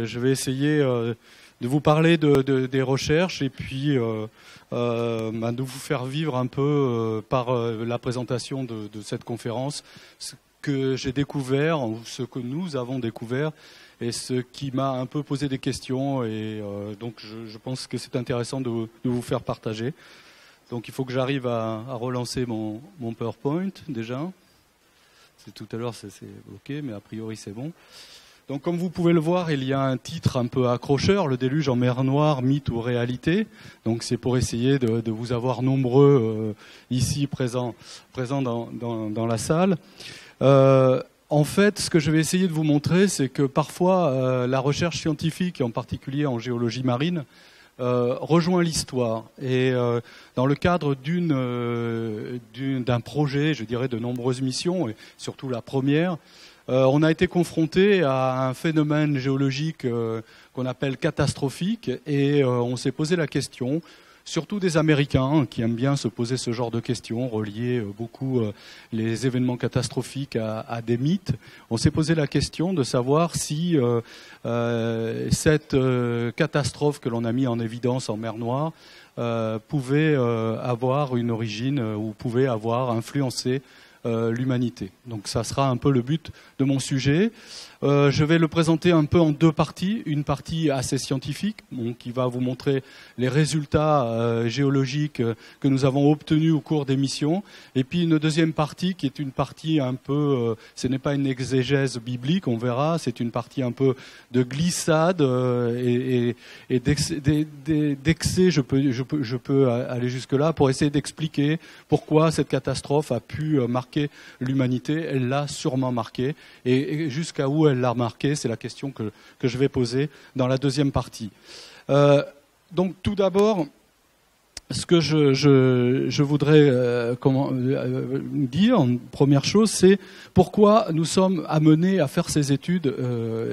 Je vais essayer de vous parler des recherches et puis de vous faire vivre un peu par la présentation de cette conférence ce que j'ai découvert ou ce que nous avons découvert et ce qui m'a un peu posé des questions et donc je pense que c'est intéressant de vous faire partager. Donc il faut que j'arrive à relancer mon PowerPoint déjà. Tout à l'heure c'est bloqué mais a priori c'est bon. Donc comme vous pouvez le voir, il y a un titre un peu accrocheur, Le déluge en mer Noire, mythe ou réalité. Donc c'est pour essayer de vous avoir nombreux ici présents dans la salle. En fait, ce que je vais essayer de vous montrer, c'est que parfois la recherche scientifique, en particulier en géologie marine, rejoint l'histoire. Et dans le cadre d'un projet, je dirais de nombreuses missions, et surtout la première, on a été confronté à un phénomène géologique qu'on appelle catastrophique et on s'est posé la question, surtout des Américains qui aiment bien se poser ce genre de questions, relier beaucoup les événements catastrophiques à des mythes. On s'est posé la question de savoir si cette catastrophe que l'on a mis en évidence en mer Noire pouvait avoir une origine ou pouvait avoir influencé l'humanité. Donc ça sera un peu le but de mon sujet. Je vais le présenter un peu en deux parties. Une partie assez scientifique, qui va vous montrer les résultats géologiques que nous avons obtenus au cours des missions. Et puis une deuxième partie qui est une partie un peu, ce n'est pas une exégèse biblique, on verra, c'est une partie un peu de glissade et d'excès, je peux aller jusque-là pour essayer d'expliquer pourquoi cette catastrophe a pu marquer l'humanité. Elle l'a sûrement marqué. Et jusqu'à où elle l'a marqué, c'est la question que je vais poser dans la deuxième partie. Donc tout d'abord, ce que je voudrais dire, première chose, c'est pourquoi nous sommes amenés à faire ces études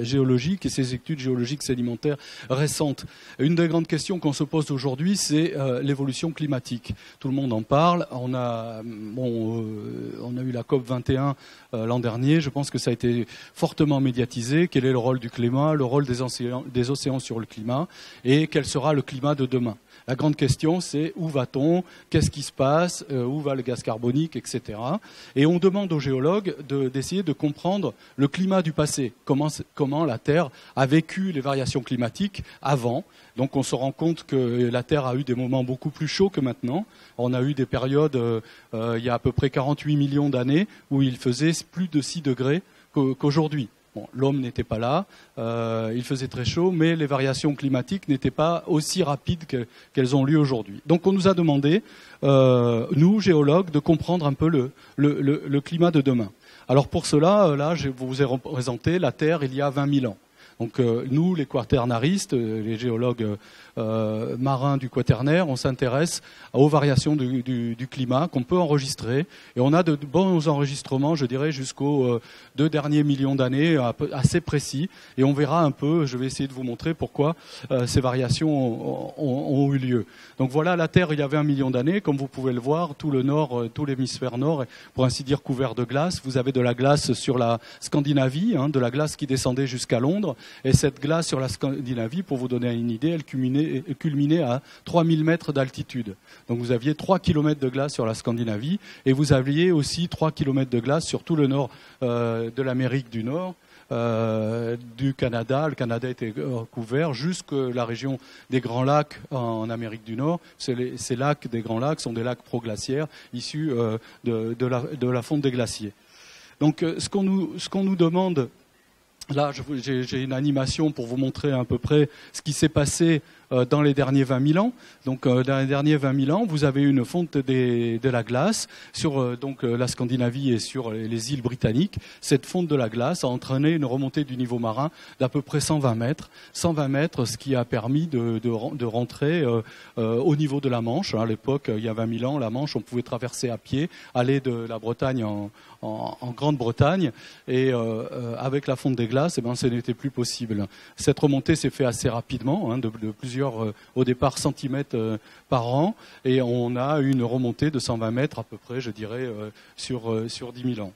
géologiques et ces études géologiques sédimentaires récentes. Une des grandes questions qu'on se pose aujourd'hui, c'est l'évolution climatique. Tout le monde en parle. On a eu la COP 21 l'an dernier. Je pense que ça a été fortement médiatisé. Quel est le rôle du climat, le rôle des océans sur le climat et quel sera le climat de demain? La grande question, c'est où va-t-on, qu'est-ce qui se passe, où va le gaz carbonique, etc. Et on demande aux géologues d'essayer de comprendre le climat du passé, comment la Terre a vécu les variations climatiques avant. Donc on se rend compte que la Terre a eu des moments beaucoup plus chauds que maintenant. On a eu des périodes, il y a à peu près 48 millions d'années, où il faisait plus de 6 degrés qu'aujourd'hui. Bon, l'homme n'était pas là, il faisait très chaud, mais les variations climatiques n'étaient pas aussi rapides qu'elles ont lieu aujourd'hui. Donc on nous a demandé, nous, géologues, de comprendre un peu le climat de demain. Alors pour cela, là, je vous ai représenté la Terre il y a 20 000 ans. Donc nous, les quaternaristes, les géologues marins du quaternaire, on s'intéresse aux variations du climat qu'on peut enregistrer. Et on a de bons enregistrements, je dirais, jusqu'aux 2 derniers millions d'années, assez précis. Et on verra un peu, je vais essayer de vous montrer pourquoi ces variations ont eu lieu. Donc voilà la Terre il y a 20 millions d'années. Comme vous pouvez le voir, tout le nord, tout l'hémisphère nord est pour ainsi dire couvert de glace. Vous avez de la glace sur la Scandinavie, de la glace qui descendait jusqu'à Londres. Et cette glace sur la Scandinavie, pour vous donner une idée, elle culminait à 3000 mètres d'altitude. Donc vous aviez 3 km de glace sur la Scandinavie et vous aviez aussi 3 km de glace sur tout le nord de l'Amérique du Nord, du Canada. Le Canada était couvert jusqu'à la région des Grands Lacs en Amérique du Nord. Ces lacs des Grands Lacs sont des lacs proglaciaires issus de la fonte des glaciers. Donc ce qu'on nous demande... Là, j'ai une animation pour vous montrer à peu près ce qui s'est passé dans les derniers 20 000 ans. Donc, dans les derniers 20 000 ans, vous avez une fonte de la glace sur la Scandinavie et sur les îles britanniques. Cette fonte de la glace a entraîné une remontée du niveau marin d'à peu près 120 mètres. 120 mètres, ce qui a permis de rentrer au niveau de la Manche. À l'époque, il y a 20 000 ans, la Manche, on pouvait traverser à pied, aller de la Bretagne en Grande-Bretagne. Et avec la fonte des glaces, ce n'était plus possible. Cette remontée s'est faite assez rapidement, de plusieurs, au départ, centimètres par an. Et on a eu une remontée de 120 mètres à peu près, je dirais, sur 10 000 ans.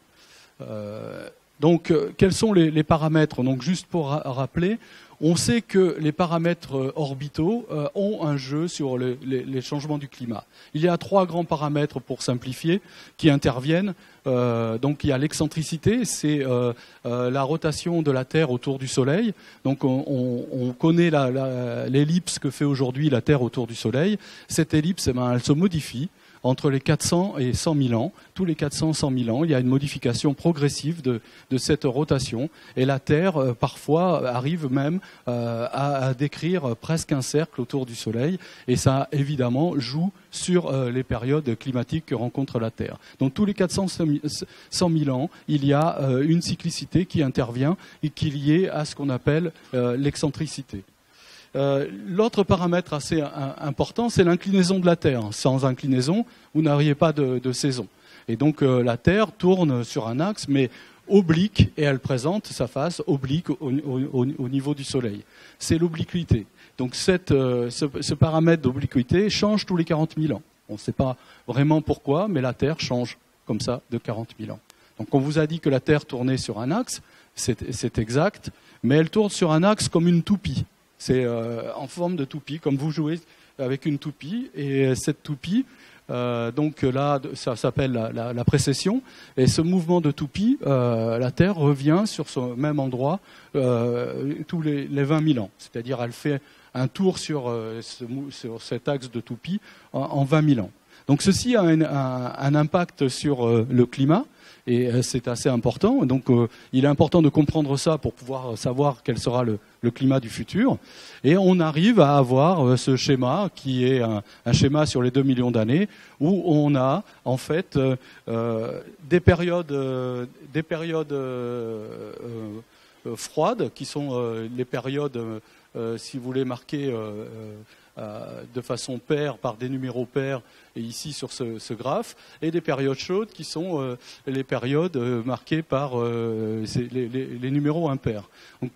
Donc, quels sont les paramètres? Donc, juste pour rappeler, on sait que les paramètres orbitaux ont un jeu sur les changements du climat. Il y a 3 grands paramètres, pour simplifier, qui interviennent. Donc, il y a l'excentricité, c'est la rotation de la Terre autour du Soleil. Donc, on connaît l'ellipse que fait aujourd'hui la Terre autour du Soleil. Cette ellipse, elle se modifie entre les 400 et 100 000 ans. Tous les 400 100 000 ans, il y a une modification progressive de cette rotation. Et la Terre, parfois, arrive même à décrire presque un cercle autour du Soleil. Et ça, évidemment, joue sur les périodes climatiques que rencontre la Terre. Donc tous les 400 100 000 ans, il y a une cyclicité qui intervient et qui est liée à ce qu'on appelle l'excentricité. L'autre paramètre assez important, c'est l'inclinaison de la Terre. Sans inclinaison, vous n'auriez pas de saison. Et donc la Terre tourne sur un axe, mais oblique, et elle présente sa face oblique au niveau du Soleil. C'est l'obliquité. Donc ce paramètre d'obliquité change tous les 40 000 ans. On ne sait pas vraiment pourquoi, mais la Terre change comme ça de 40 000 ans. Donc on vous a dit que la Terre tournait sur un axe, c'est exact, mais elle tourne sur un axe comme une toupie. C'est en forme de toupie, comme vous jouez avec une toupie. Et cette toupie, donc là, ça s'appelle la précession. Et ce mouvement de toupie, la Terre revient sur ce même endroit tous les 20 000 ans. C'est-à-dire, elle fait un tour sur cet axe de toupie en 20 000 ans. Donc ceci a un impact sur le climat. Et c'est assez important. Donc, il est important de comprendre ça pour pouvoir savoir quel sera le climat du futur. Et on arrive à avoir ce schéma qui est un schéma sur les 2 millions d'années où on a en fait des périodes froides qui sont les périodes, si vous voulez marquer de façon paire par des numéros pairs, et ici sur ce graphe, et des périodes chaudes qui sont les périodes marquées par les numéros impairs. Donc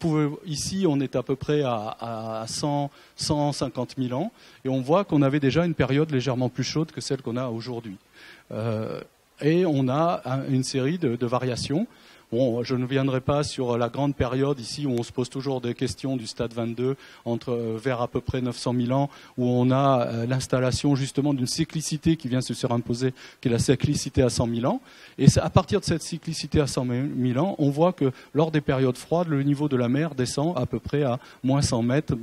ici, on est à peu près à 150 000 ans, et on voit qu'on avait déjà une période légèrement plus chaude que celle qu'on a aujourd'hui. Et on a une série de variations. Bon, je ne viendrai pas sur la grande période ici où on se pose toujours des questions du stade 22 vers à peu près 900 000 ans, où on a l'installation justement d'une cyclicité qui vient se surimposer, qui est la cyclicité à 100 000 ans. Et à partir de cette cyclicité à 100 000 ans, on voit que lors des périodes froides, le niveau de la mer descend à peu près à moins 100 mètres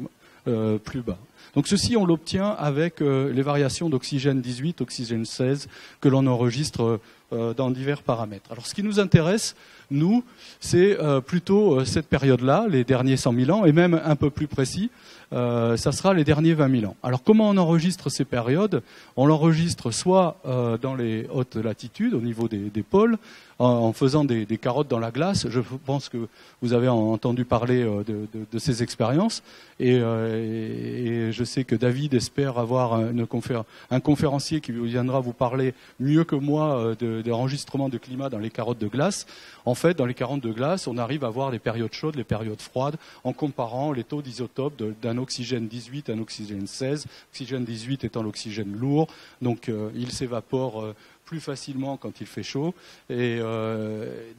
plus bas. Donc ceci, on l'obtient avec les variations d'oxygène 18, oxygène 16, que l'on enregistre dans divers paramètres. Alors ce qui nous intéresse, nous, c'est plutôt cette période-là, les derniers 100 000 ans, et même un peu plus précis, ça sera les derniers 20 000 ans. Alors comment on enregistre ces périodes? On l'enregistre soit dans les hautes latitudes, au niveau des pôles, en faisant des carottes dans la glace. Je pense que vous avez entendu parler de ces expériences. Et je sais que David espère avoir un conférencier qui viendra vous parler mieux que moi de l'enregistrement de climat dans les carottes de glace. En fait, dans les carottes de glace, on arrive à voir les périodes chaudes, les périodes froides, en comparant les taux d'isotope d'un oxygène 18 à un oxygène 16. Oxygène 18 étant l'oxygène lourd, donc il s'évapore plus facilement quand il fait chaud. Et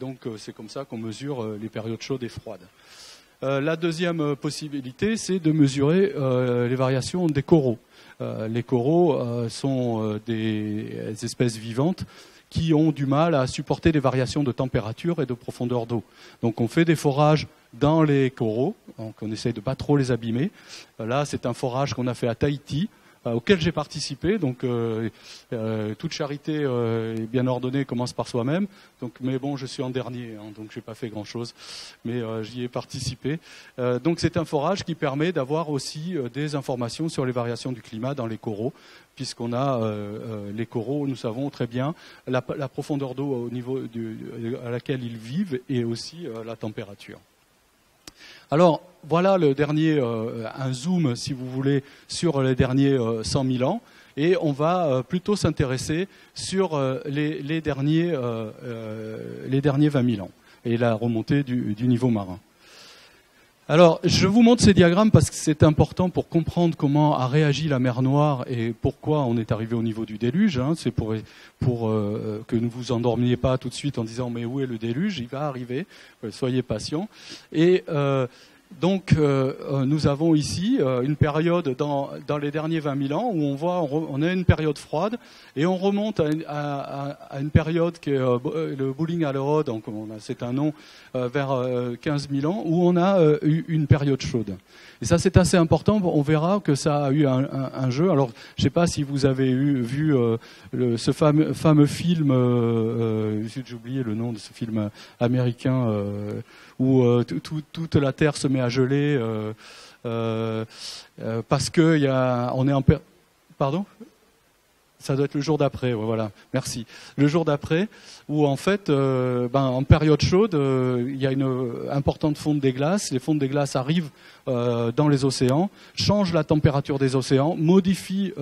donc c'est comme ça qu'on mesure les périodes chaudes et froides. La deuxième possibilité, c'est de mesurer les variations des coraux. Les coraux sont des espèces vivantes qui ont du mal à supporter les variations de température et de profondeur d'eau. Donc on fait des forages dans les coraux, donc on essaye de pas trop les abîmer. Là, c'est un forage qu'on a fait à Tahiti, auquel j'ai participé. Donc toute charité bien ordonnée commence par soi-même. Donc, mais bon, je suis en dernier, hein, donc j'ai pas fait grand-chose, mais j'y ai participé. Donc c'est un forage qui permet d'avoir aussi des informations sur les variations du climat dans les coraux, puisqu'on a les coraux, nous savons très bien la profondeur d'eau au niveau à laquelle ils vivent et aussi la température. Alors, voilà le dernier, un zoom, si vous voulez, sur les derniers 100 000 ans. Et on va plutôt s'intéresser sur les derniers 20 000 ans et la remontée du niveau marin. Alors, je vous montre ces diagrammes parce que c'est important pour comprendre comment a réagi la mer Noire et pourquoi on est arrivé au niveau du déluge. Hein. C'est pour que ne vous endormiez pas tout de suite en disant mais où est le déluge? Il va arriver, soyez patients. Et donc, nous avons ici une période dans les derniers 20 000 ans où on a une période froide et on remonte à une période qui est le Bouling à l'Erode, donc c'est un nom, vers 15 000 ans, où on a eu une période chaude. Et ça, c'est assez important. On verra que ça a eu un jeu. Alors, je ne sais pas si vous avez vu ce fameux film, j'ai oublié le nom de ce film américain, où toute la Terre se met à geler parce que on est en pardon. Ça doit être le jour d'après, ouais, voilà. Merci. Le jour d'après, où en fait, en période chaude, il y a une importante fonte des glaces. Les fontes des glaces arrivent dans les océans, changent la température des océans, modifient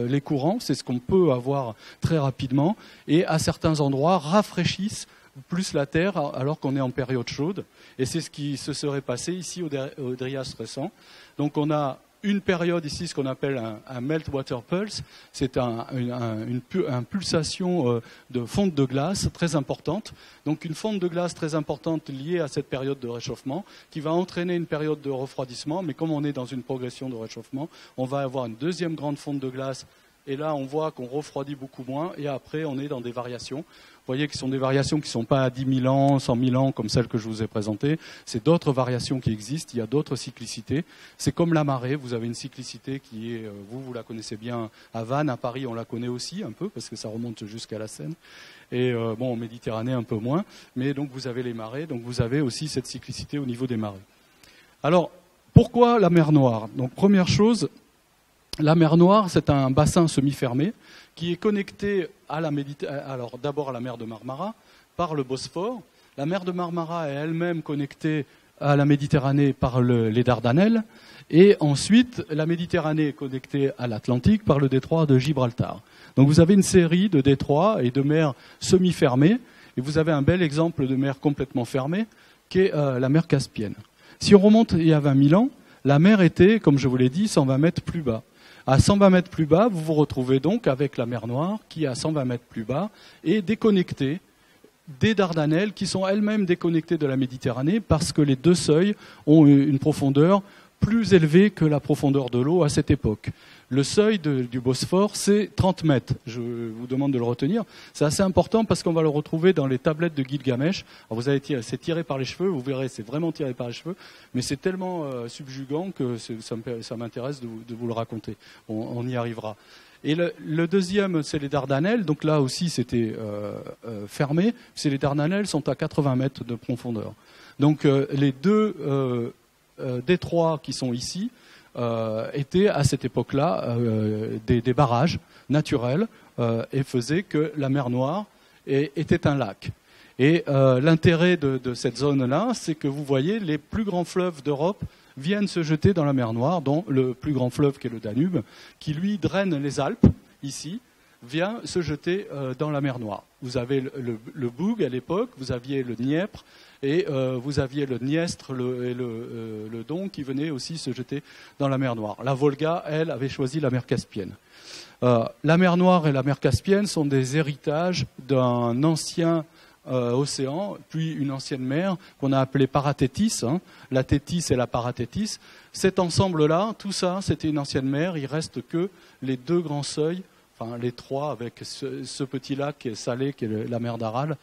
les courants, c'est ce qu'on peut avoir très rapidement, et à certains endroits rafraîchissent plus la Terre alors qu'on est en période chaude. Et c'est ce qui se serait passé ici au Drias récent. Donc on a une période ici, ce qu'on appelle un meltwater pulse, c'est une pulsation de fonte de glace très importante. Donc une fonte de glace très importante liée à cette période de réchauffement qui va entraîner une période de refroidissement. Mais comme on est dans une progression de réchauffement, on va avoir une deuxième grande fonte de glace. Et là, on voit qu'on refroidit beaucoup moins. Et après, on est dans des variations. Vous voyez que ce sont des variations qui ne sont pas à 10 000 ans, 100 000 ans, comme celles que je vous ai présentées. C'est d'autres variations qui existent. Il y a d'autres cyclicités. C'est comme la marée. Vous avez une cyclicité qui est, vous la connaissez bien à Vannes. À Paris, on la connaît aussi un peu, parce que ça remonte jusqu'à la Seine. Et en Méditerranée, un peu moins. Mais donc, vous avez les marées. Donc, vous avez aussi cette cyclicité au niveau des marées. Alors, pourquoi la mer Noire? Donc, première chose, la mer Noire, c'est un bassin semi-fermé qui est connecté à la Méditerranée, alors d'abord à la mer de Marmara par le Bosphore. La mer de Marmara est elle-même connectée à la Méditerranée par les Dardanelles. Et ensuite, la Méditerranée est connectée à l'Atlantique par le détroit de Gibraltar. Donc vous avez une série de détroits et de mers semi-fermées. Et vous avez un bel exemple de mer complètement fermée, qui est la mer Caspienne. Si on remonte il y a 20 000 ans, la mer était, comme je vous l'ai dit, 120 mètres plus bas. À 120 mètres plus bas, vous vous retrouvez donc avec la mer Noire qui est à 120 mètres plus bas et déconnectée des Dardanelles qui sont elles-mêmes déconnectées de la Méditerranée parce que les deux seuils ont une profondeur plus élevée que la profondeur de l'eau à cette époque. Le seuil du Bosphore, c'est 30 mètres. Je vous demande de le retenir. C'est assez important parce qu'on va le retrouver dans les tablettes de Gilgamesh. Alors vous avez c'est tiré par les cheveux, vous verrez, c'est vraiment tiré par les cheveux, mais c'est tellement subjugant que ça m'intéresse de vous le raconter. On y arrivera. Et le deuxième, c'est les Dardanelles. Donc là aussi, c'était fermé. C'est les Dardanelles sont à 80 mètres de profondeur. Donc les deux détroits qui sont ici étaient à cette époque-là des barrages naturels et faisaient que la mer Noire était un lac. Et l'intérêt de cette zone-là, c'est que vous voyez les plus grands fleuves d'Europe viennent se jeter dans la mer Noire, dont le plus grand fleuve qui est le Danube, qui lui draine les Alpes, ici, vient se jeter dans la mer Noire. Vous avez le Boug à l'époque, vous aviez le Dniepr, et vous aviez le Dniestre et le Don qui venaient aussi se jeter dans la mer Noire. La Volga, elle, avait choisi la mer Caspienne. La mer Noire et la mer Caspienne sont des héritages d'un ancien océan, puis une ancienne mer qu'on a appelée Parathétis, la Thétis et la Parathétis. Cet ensemble-là, tout ça, c'était une ancienne mer. Il reste que les deux grands seuils, enfin les trois avec ce petit lac qui est salé, qui est la mer d'Aral,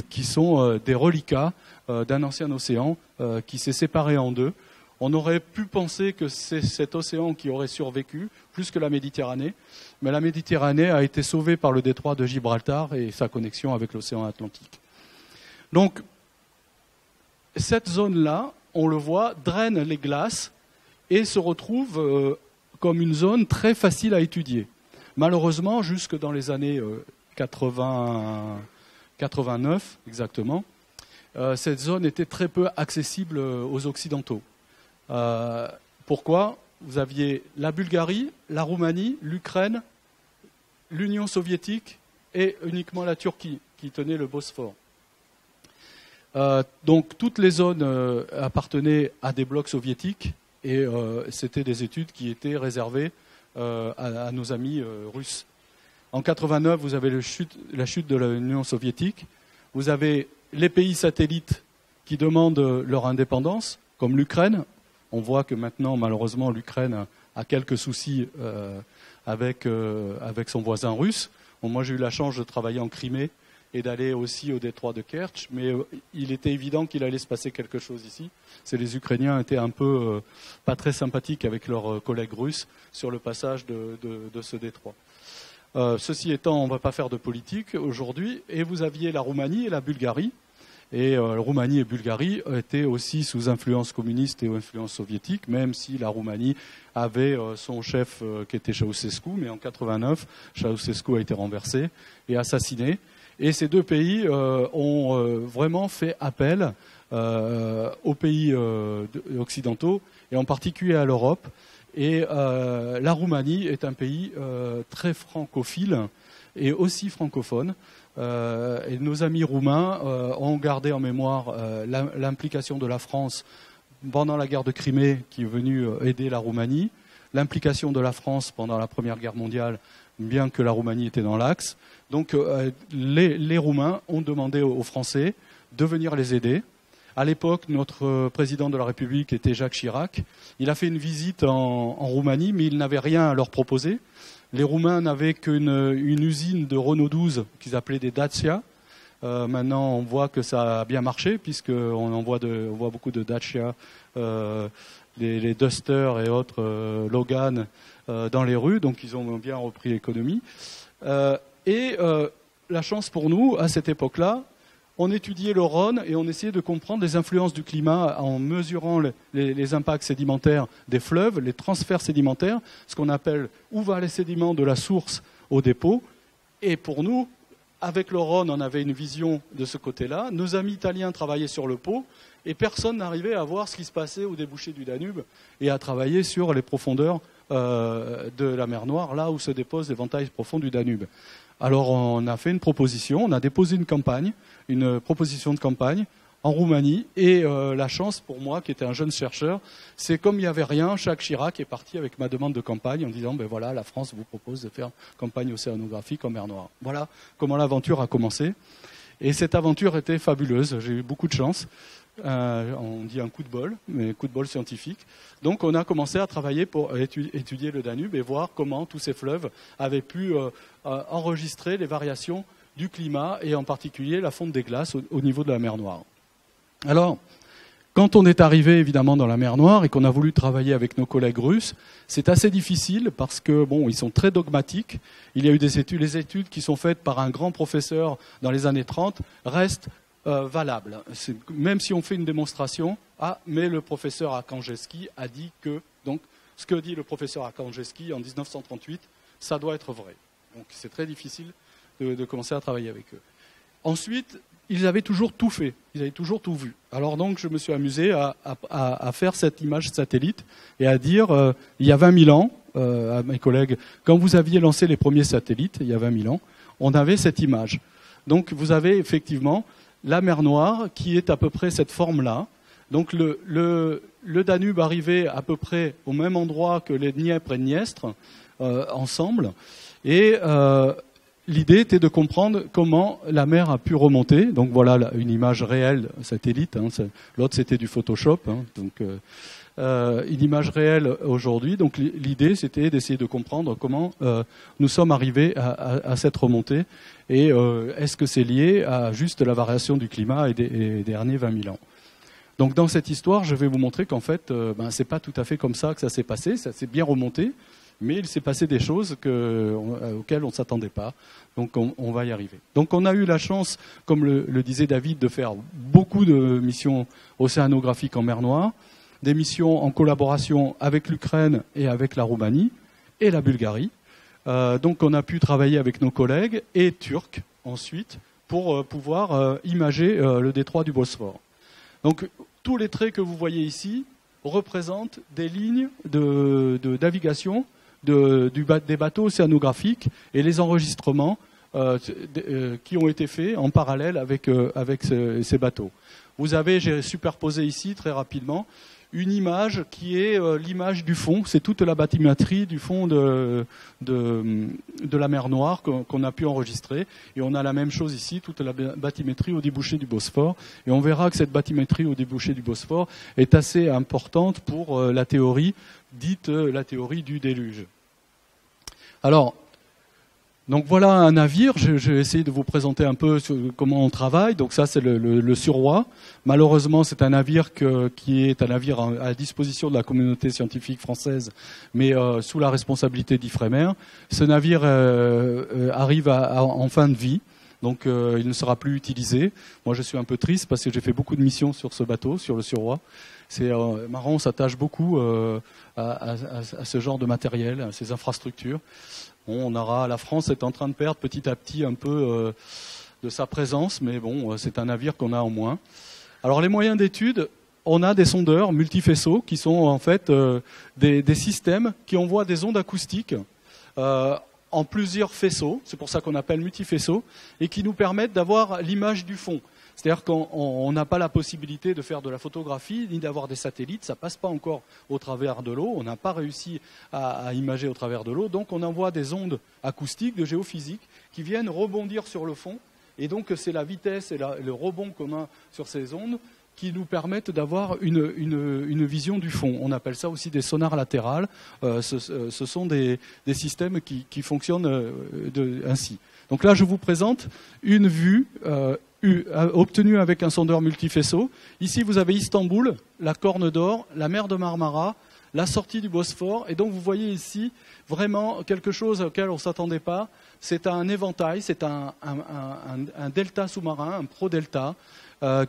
qui sont des reliquats d'un ancien océan qui s'est séparé en deux. On aurait pu penser que c'est cet océan qui aurait survécu, plus que la Méditerranée, mais la Méditerranée a été sauvée par le détroit de Gibraltar et sa connexion avec l'océan Atlantique. Donc, cette zone-là, on le voit, draine les glaces et se retrouve comme une zone très facile à étudier. Malheureusement, jusque dans les années 89 exactement, cette zone était très peu accessible aux Occidentaux. Pourquoi? Vous aviez la Bulgarie, la Roumanie, l'Ukraine, l'Union soviétique et uniquement la Turquie qui tenait le Bosphore. Donc toutes les zones appartenaient à des blocs soviétiques et c'était des études qui étaient réservées à nos amis russes. En 89, vous avez la chute de l'Union soviétique. Vous avez les pays satellites qui demandent leur indépendance, comme l'Ukraine. On voit que maintenant, malheureusement, l'Ukraine a quelques soucis avec son voisin russe. Bon, moi, j'ai eu la chance de travailler en Crimée et d'aller aussi au détroit de Kertch, mais il était évident qu'il allait se passer quelque chose ici. Les Ukrainiens étaient un peu pas très sympathiques avec leurs collègues russes sur le passage de ce détroit. Ceci étant, on ne va pas faire de politique aujourd'hui, et vous aviez la Roumanie et la Bulgarie. Et Roumanie et Bulgarie étaient aussi sous influence communiste et influence soviétique, même si la Roumanie avait son chef qui était Ceausescu, mais en 89, Ceausescu a été renversé et assassiné. Et ces deux pays ont vraiment fait appel aux pays occidentaux, et en particulier à l'Europe. Et la Roumanie est un pays très francophile et aussi francophone. Et nos amis roumains ont gardé en mémoire l'implication de la France pendant la guerre de Crimée, qui est venue aider la Roumanie, l'implication de la France pendant la Première Guerre mondiale, bien que la Roumanie était dans l'axe. Donc les Roumains ont demandé aux Français de venir les aider. À l'époque, notre président de la République était Jacques Chirac. Il a fait une visite en Roumanie, mais il n'avait rien à leur proposer. Les Roumains n'avaient qu'une usine de Renault 12 qu'ils appelaient des Dacia. Maintenant, on voit que ça a bien marché, puisqu'on voit beaucoup de Dacia, les Duster et autres Logan dans les rues. Donc, ils ont bien repris l'économie. La chance pour nous, à cette époque-là, on étudiait le Rhône et on essayait de comprendre les influences du climat en mesurant les impacts sédimentaires des fleuves, les transferts sédimentaires, ce qu'on appelle où va les sédiments de la source au dépôt. Et pour nous, avec le Rhône, on avait une vision de ce côté-là. Nos amis italiens travaillaient sur le Pô et personne n'arrivait à voir ce qui se passait au débouché du Danube et à travailler sur les profondeurs de la mer Noire, là où se déposent les ventailles profondes du Danube. Alors on a fait une proposition, on a déposé une proposition de campagne en Roumanie, et la chance pour moi, qui était un jeune chercheur, c'est comme il n'y avait rien, Jacques Chirac est parti avec ma demande de campagne en disant ben voilà, la France vous propose de faire campagne océanographique en mer Noire. Voilà comment l'aventure a commencé. Et cette aventure était fabuleuse, j'ai eu beaucoup de chance. On dit un coup de bol, mais coup de bol scientifique. Donc on a commencé à travailler pour étudier le Danube et voir comment tous ces fleuves avaient pu enregistrer les variations du climat et en particulier la fonte des glaces au niveau de la mer Noire. Alors, quand on est arrivé évidemment dans la mer Noire et qu'on a voulu travailler avec nos collègues russes, c'est assez difficile parce que bon, ils sont très dogmatiques. Il y a eu les études qui sont faites par un grand professeur dans les années 30 restent valables. Même si on fait une démonstration, mais le professeur Archangelski a dit que, donc ce que dit le professeur Archangelski en 1938, ça doit être vrai. Donc c'est très difficile de commencer à travailler avec eux. Ensuite, ils avaient toujours tout fait, ils avaient toujours tout vu. Alors donc je me suis amusé à faire cette image satellite et à dire, il y a 20 000 ans, à mes collègues, quand vous aviez lancé les premiers satellites, il y a 20 000 ans, on avait cette image. Donc vous avez effectivement la mer Noire qui est à peu près cette forme-là. Donc le Danube arrivait à peu près au même endroit que les Dniepr et Dniestre ensemble. Et l'idée était de comprendre comment la mer a pu remonter. Donc voilà une image réelle satellite. L'autre c'était du Photoshop. Donc une image réelle aujourd'hui. Donc l'idée c'était d'essayer de comprendre comment nous sommes arrivés à cette remontée. Et est-ce que c'est lié à juste la variation du climat et des derniers 20 000 ans? Donc dans cette histoire, je vais vous montrer qu'en fait, c'est pas tout à fait comme ça que ça s'est passé. Ça s'est bien remonté, mais il s'est passé des choses auxquelles on ne s'attendait pas. Donc on va y arriver. Donc on a eu la chance, comme le disait David, de faire beaucoup de missions océanographiques en mer Noire, des missions en collaboration avec l'Ukraine et avec la Roumanie et la Bulgarie. Donc on a pu travailler avec nos collègues et turcs ensuite pour pouvoir imager le détroit du Bosphore. Donc tous les traits que vous voyez ici représentent des lignes de navigation des bateaux océanographiques et les enregistrements qui ont été faits en parallèle avec ces bateaux. Vous avez, j'ai superposé ici très rapidement, une image qui est l'image du fond. C'est toute la bathymétrie du fond de la mer Noire qu'on a pu enregistrer. Et on a la même chose ici, toute la bathymétrie au débouché du Bosphore. Et on verra que cette bathymétrie au débouché du Bosphore est assez importante pour la théorie, dite la théorie du déluge. Alors, donc voilà un navire, je vais essayer de vous présenter un peu comment on travaille. Donc ça c'est le Suroît. Malheureusement c'est un navire qui est un navire à la disposition de la communauté scientifique française, mais sous la responsabilité d'Ifremer. Ce navire arrive en fin de vie, donc il ne sera plus utilisé. Moi je suis un peu triste parce que j'ai fait beaucoup de missions sur ce bateau, sur le Suroît. C'est marrant, on s'attache beaucoup à ce genre de matériel, à ces infrastructures. Bon, la France est en train de perdre petit à petit un peu de sa présence, mais bon, c'est un navire qu'on a en moins. Alors les moyens d'étude, on a des sondeurs multifaisceaux qui sont en fait des systèmes qui envoient des ondes acoustiques en plusieurs faisceaux, c'est pour ça qu'on appelle multifaisceaux, et qui nous permettent d'avoir l'image du fond. C'est-à-dire qu'on n'a pas la possibilité de faire de la photographie, ni d'avoir des satellites, ça ne passe pas encore au travers de l'eau, on n'a pas réussi à imager au travers de l'eau, donc on envoie des ondes acoustiques de géophysique qui viennent rebondir sur le fond, et donc c'est la vitesse et le rebond qu'on a sur ces ondes qui nous permettent d'avoir une vision du fond. On appelle ça aussi des sonars latérales, ce sont des systèmes qui fonctionnent ainsi. Donc là je vous présente une vue obtenu avec un sondeur multifaisceau. Ici, vous avez Istanbul, la Corne d'Or, la mer de Marmara, la sortie du Bosphore. Et donc, vous voyez ici vraiment quelque chose auquel on ne s'attendait pas. C'est un éventail, c'est un delta sous-marin, un pro-delta,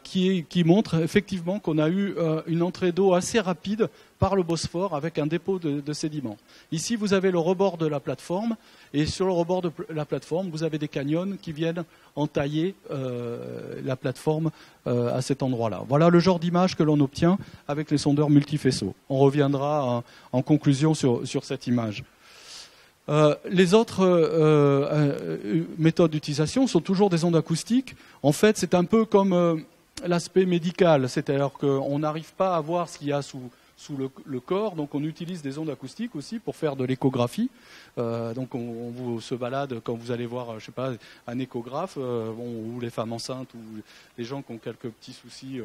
qui montre effectivement qu'on a eu une entrée d'eau assez rapide par le Bosphore avec un dépôt de sédiments. Ici, vous avez le rebord de la plateforme, et sur le rebord de la plateforme, vous avez des canyons qui viennent entailler la plateforme à cet endroit-là. Voilà le genre d'image que l'on obtient avec les sondeurs multifaisceaux. On reviendra en conclusion sur cette image. Les autres méthodes d'utilisation sont toujours des ondes acoustiques. En fait, c'est un peu comme l'aspect médical, c'est-à-dire qu'on n'arrive pas à voir ce qu'il y a sous le corps, donc on utilise des ondes acoustiques aussi pour faire de l'échographie. Donc on vous se balade quand vous allez voir, je sais pas, un échographe, ou les femmes enceintes ou les gens qui ont quelques petits soucis,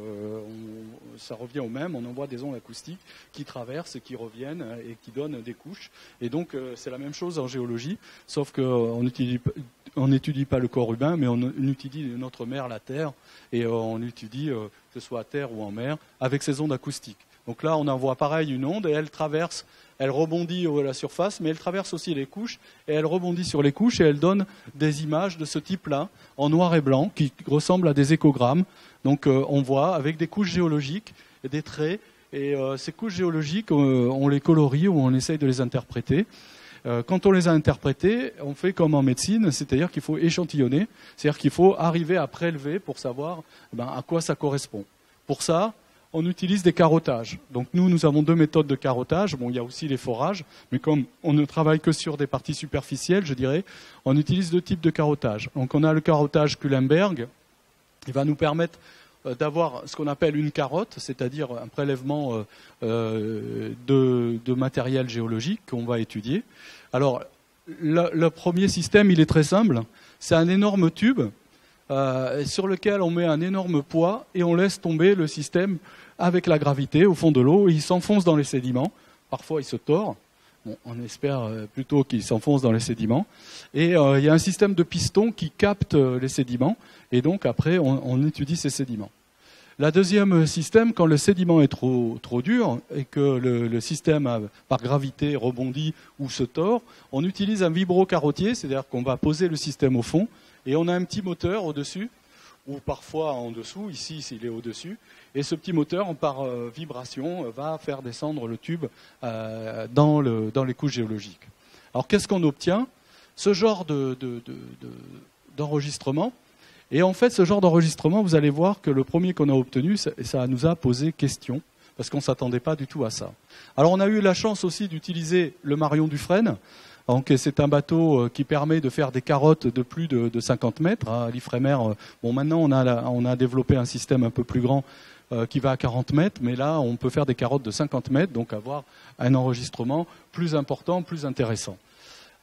ça revient au même. On envoie des ondes acoustiques qui traversent et qui reviennent et qui donnent des couches. Et donc c'est la même chose en géologie, sauf qu'on n'étudie pas le corps humain, mais on étudie notre mer, la Terre, et on étudie que ce soit à terre ou en mer avec ces ondes acoustiques. Donc là, on envoie pareil une onde et elle rebondit à la surface, mais elle traverse aussi les couches et elle rebondit sur les couches et elle donne des images de ce type-là, en noir et blanc, qui ressemblent à des échogrammes. Donc on voit avec des couches géologiques, des traits, et ces couches géologiques, on les colorie ou on essaye de les interpréter. Quand on les a interprétées, on fait comme en médecine, c'est-à-dire qu'il faut échantillonner, c'est-à-dire qu'il faut arriver à prélever pour savoir à quoi ça correspond. Pour ça, on utilise des carottages. Donc nous avons deux méthodes de carottage. Bon, il y a aussi les forages, mais comme on ne travaille que sur des parties superficielles, je dirais, on utilise deux types de carottage. Donc on a le carottage Kulenberg, il va nous permettre d'avoir ce qu'on appelle une carotte, c'est-à-dire un prélèvement de matériel géologique qu'on va étudier. Alors, le premier système, il est très simple. C'est un énorme tube sur lequel on met un énorme poids et on laisse tomber le système avec la gravité au fond de l'eau. Il s'enfonce dans les sédiments. Parfois, il se tord. Bon, on espère plutôt qu'il s'enfonce dans les sédiments. Et il y a un système de pistons qui capte les sédiments. Et donc, après, on étudie ces sédiments. La deuxième système, quand le sédiment est trop dur et que le système, par gravité, rebondit ou se tord, on utilise un vibrocarottier, c'est-à-dire qu'on va poser le système au fond et on a un petit moteur au-dessus, ou parfois en dessous, ici il est au-dessus, et ce petit moteur, par vibration, va faire descendre le tube dans les couches géologiques. Alors qu'est-ce qu'on obtient? Ce genre d'enregistrement. Et en fait, ce genre d'enregistrement, vous allez voir que le premier qu'on a obtenu, ça nous a posé question, parce qu'on ne s'attendait pas du tout à ça. Alors on a eu la chance aussi d'utiliser le Marion Dufresne. Donc c'est un bateau qui permet de faire des carottes de plus de 50 mètres. À l'Ifremer, bon, maintenant on a développé un système un peu plus grand qui va à 40 mètres, mais là on peut faire des carottes de 50 mètres, donc avoir un enregistrement plus important, plus intéressant.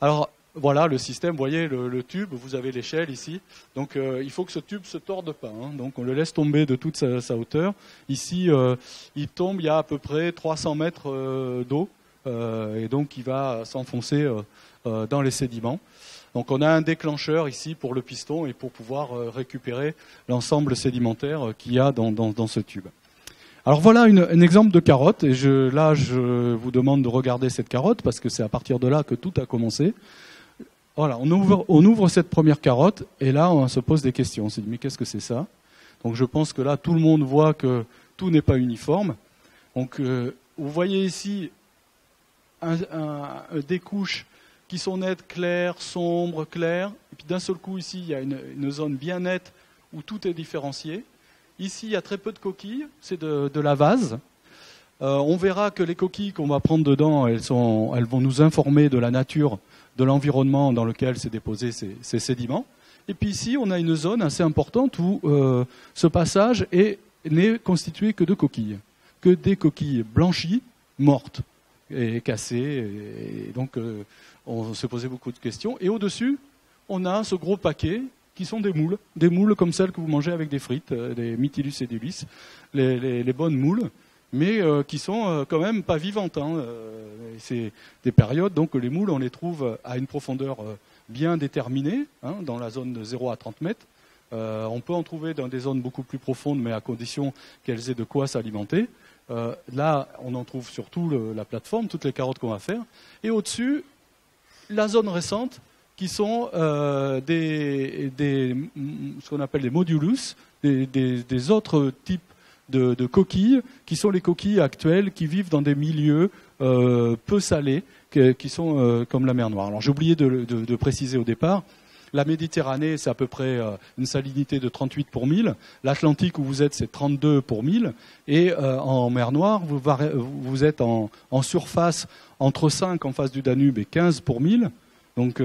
Alors voilà le système, vous voyez le tube, vous avez l'échelle ici, donc il faut que ce tube se torde pas, hein. Donc on le laisse tomber de toute sa hauteur. Ici il tombe, il y a à peu près 300 mètres d'eau, et donc il va s'enfoncer dans les sédiments. Donc on a un déclencheur ici pour le piston et pour pouvoir récupérer l'ensemble sédimentaire qu'il y a dans ce tube. Alors voilà un exemple de carotte, et là je vous demande de regarder cette carotte parce que c'est à partir de là que tout a commencé. Voilà, on ouvre cette première carotte et là on se pose des questions. On se dit mais qu'est-ce que c'est ça? Donc je pense que là tout le monde voit que tout n'est pas uniforme. Donc vous voyez ici des couches qui sont nettes, claires, sombres, claires. Et puis d'un seul coup ici il y a une zone bien nette où tout est différencié. Ici il y a très peu de coquilles, c'est de la vase. On verra que les coquilles qu'on va prendre dedans, elles vont nous informer de la nature, de l'environnement dans lequel s'est déposé ces sédiments. Et puis ici, on a une zone assez importante où ce passage n'est constitué que de coquilles, que des coquilles blanchies, mortes et cassées. Et donc, on se posait beaucoup de questions. Et au-dessus, on a ce gros paquet qui sont des moules comme celles que vous mangez avec des frites, des Mytilus edulis, les bonnes moules, mais qui sont quand même pas vivantes, hein. C'est des périodes, donc les moules, on les trouve à une profondeur bien déterminée, hein, dans la zone de 0 à 30 mètres. On peut en trouver dans des zones beaucoup plus profondes, mais à condition qu'elles aient de quoi s'alimenter. Là, on en trouve surtout la plateforme, toutes les carottes qu'on va faire. Et au-dessus, la zone récente, qui sont ce qu'on appelle des modulus, des autres types de coquilles, qui sont les coquilles actuelles qui vivent dans des milieux peu salés, qui sont comme la mer Noire. Alors j'ai oublié de préciser au départ, la Méditerranée c'est à peu près une salinité de 38 pour 1000, l'Atlantique où vous êtes c'est 32 pour 1000, et en mer Noire vous êtes en surface entre 5 en face du Danube et 15 pour 1000. Donc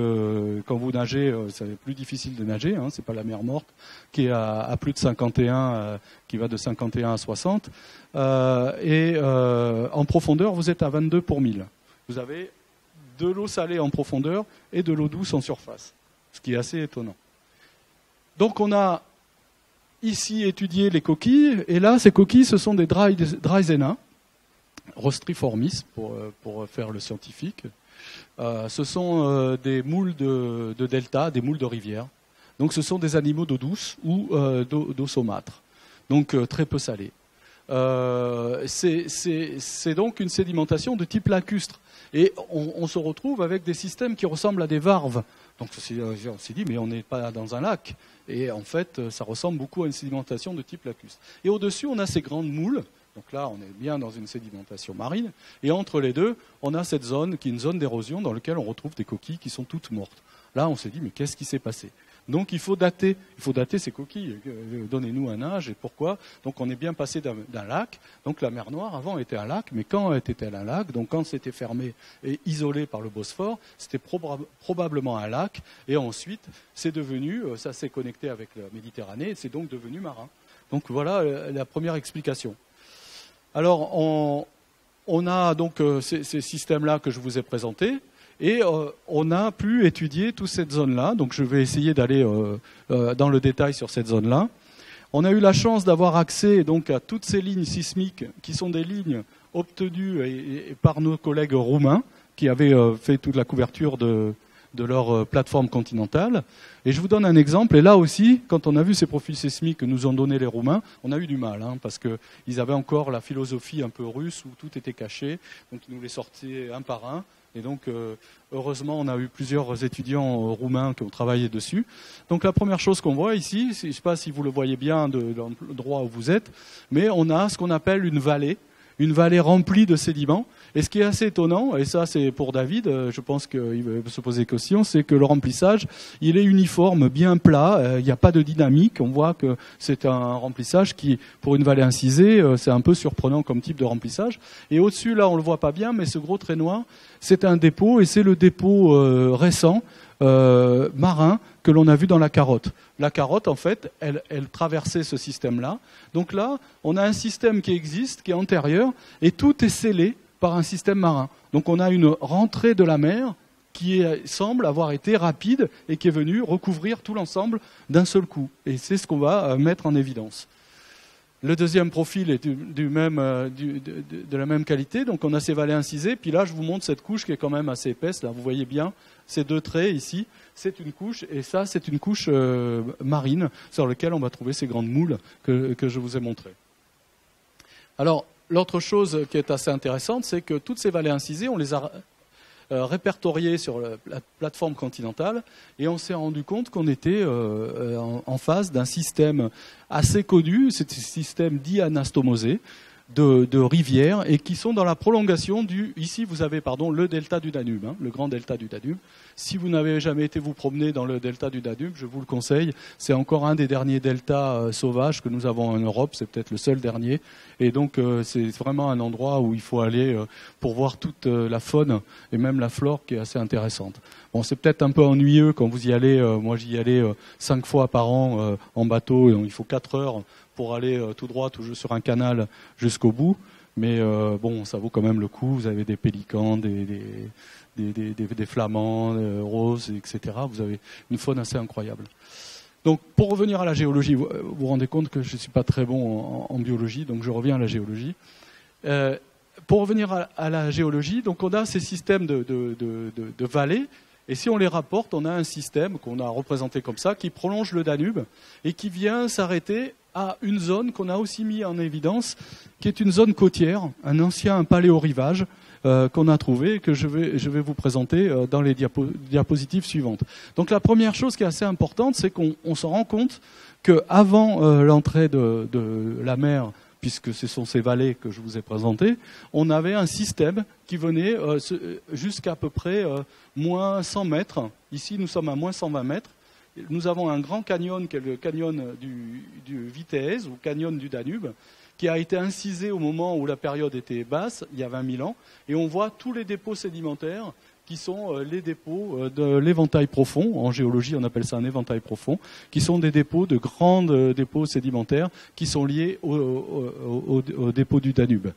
quand vous nagez, c'est plus difficile de nager, hein, c'est pas la mer Morte qui est à plus de 51, qui va de 51 à 60. Et en profondeur, vous êtes à 22 pour 1000. Vous avez de l'eau salée en profondeur et de l'eau douce en surface, ce qui est assez étonnant. Donc on a ici étudié les coquilles, et là, ces coquilles, ce sont des Dreisena, rostriformis, pour faire le scientifique. Ce sont des moules de delta, des moules de rivière. Donc ce sont des animaux d'eau douce ou d'eau saumâtre, donc très peu salés. C'est donc une sédimentation de type lacustre. Et on se retrouve avec des systèmes qui ressemblent à des varves. Donc on s'est dit, mais on n'est pas dans un lac. Et en fait, ça ressemble beaucoup à une sédimentation de type lacustre. Et au-dessus, on a ces grandes moules. Donc là, on est bien dans une sédimentation marine. Et entre les deux, on a cette zone qui est une zone d'érosion dans laquelle on retrouve des coquilles qui sont toutes mortes. Là, on s'est dit, mais qu'est-ce qui s'est passé? Donc il faut dater ces coquilles. Donnez-nous un âge et pourquoi. Donc on est bien passé d'un lac. Donc la mer Noire, avant, était un lac. Mais quand était-elle un lac? Donc quand c'était fermé et isolé par le Bosphore, c'était probablement un lac. Et ensuite, c'est devenu, ça s'est connecté avec la Méditerranée, et c'est donc devenu marin. Donc voilà la première explication. Alors, on a donc ces systèmes-là que je vous ai présentés, et on a pu étudier toute cette zone-là. Donc, je vais essayer d'aller dans le détail sur cette zone-là. On a eu la chance d'avoir accès donc à toutes ces lignes sismiques, qui sont des lignes obtenues et par nos collègues roumains, qui avaient fait toute la couverture de leur plateforme continentale. Et je vous donne un exemple, et là aussi, quand on a vu ces profils sismiques que nous ont donnés les Roumains, on a eu du mal, hein, parce qu'ils avaient encore la philosophie un peu russe, où tout était caché, donc ils nous les sortaient un par un, et donc heureusement on a eu plusieurs étudiants roumains qui ont travaillé dessus. Donc la première chose qu'on voit ici, je ne sais pas si vous le voyez bien de l'endroit où vous êtes, mais on a ce qu'on appelle une vallée, une vallée remplie de sédiments. Et ce qui est assez étonnant, et ça c'est pour David, je pense qu'il va se poser question, c'est que le remplissage, il est uniforme, bien plat, il n'y a pas de dynamique. On voit que c'est un remplissage qui, pour une vallée incisée, c'est un peu surprenant comme type de remplissage. Et au-dessus, là, on le voit pas bien, mais ce gros trait noir, c'est un dépôt, et c'est le dépôt récent, marin, que l'on a vu dans la carotte. La carotte, en fait, elle traversait ce système-là. Donc là, on a un système qui existe, qui est antérieur, et tout est scellé par un système marin. Donc on a une rentrée de la mer qui semble avoir été rapide et qui est venue recouvrir tout l'ensemble d'un seul coup. Et c'est ce qu'on va mettre en évidence. Le deuxième profil est de la même qualité. Donc on a ces vallées incisées. Puis là, je vous montre cette couche qui est quand même assez épaisse. Là, vous voyez bien ces deux traits ici. C'est une couche, et ça, c'est une couche marine sur laquelle on va trouver ces grandes moules que je vous ai montrées. Alors, l'autre chose qui est assez intéressante, c'est que toutes ces vallées incisées, on les a répertoriées sur la plateforme continentale, et on s'est rendu compte qu'on était en face d'un système assez connu, c'est un système dit anastomosé, de rivières, et qui sont dans la prolongation ici vous avez le delta du Danube, le grand delta du Danube. Si vous n'avez jamais été vous promener dans le delta du Danube, je vous le conseille, c'est encore un des derniers deltas sauvages que nous avons en Europe, c'est peut-être le seul dernier, et donc c'est vraiment un endroit où il faut aller pour voir toute la faune et même la flore qui est assez intéressante. Bon, c'est peut-être un peu ennuyeux quand vous y allez, moi j'y allais 5 fois par an en bateau, et donc il faut 4 heures pour aller tout droit, toujours sur un canal jusqu'au bout. Mais bon, ça vaut quand même le coup. Vous avez des pélicans, des flamands, roses, etc. Vous avez une faune assez incroyable. Donc, pour revenir à la géologie, vous vous rendez compte que je ne suis pas très bon en biologie, donc je reviens à la géologie. Pour revenir à la géologie, donc on a ces systèmes de vallées. Et si on les rapporte, on a un système qu'on a représenté comme ça, qui prolonge le Danube et qui vient s'arrêter à une zone qu'on a aussi mis en évidence, qui est une zone côtière, un ancien paléorivage qu'on a trouvé et que je vais vous présenter dans les diapositives suivantes. Donc la première chose qui est assez importante, c'est qu'on se rend compte qu'avant l'entrée de la mer, puisque ce sont ces vallées que je vous ai présentées, on avait un système qui venait jusqu'à peu près moins 100 mètres. Ici, nous sommes à moins 120 mètres. Nous avons un grand canyon, qui est le canyon du Vitéz, ou canyon du Danube, qui a été incisé au moment où la période était basse, il y a 20 000 ans. Et on voit tous les dépôts sédimentaires qui sont les dépôts de l'éventail profond. En géologie, on appelle ça un éventail profond, qui sont des dépôts, de grands dépôts sédimentaires qui sont liés au dépôt du Danube.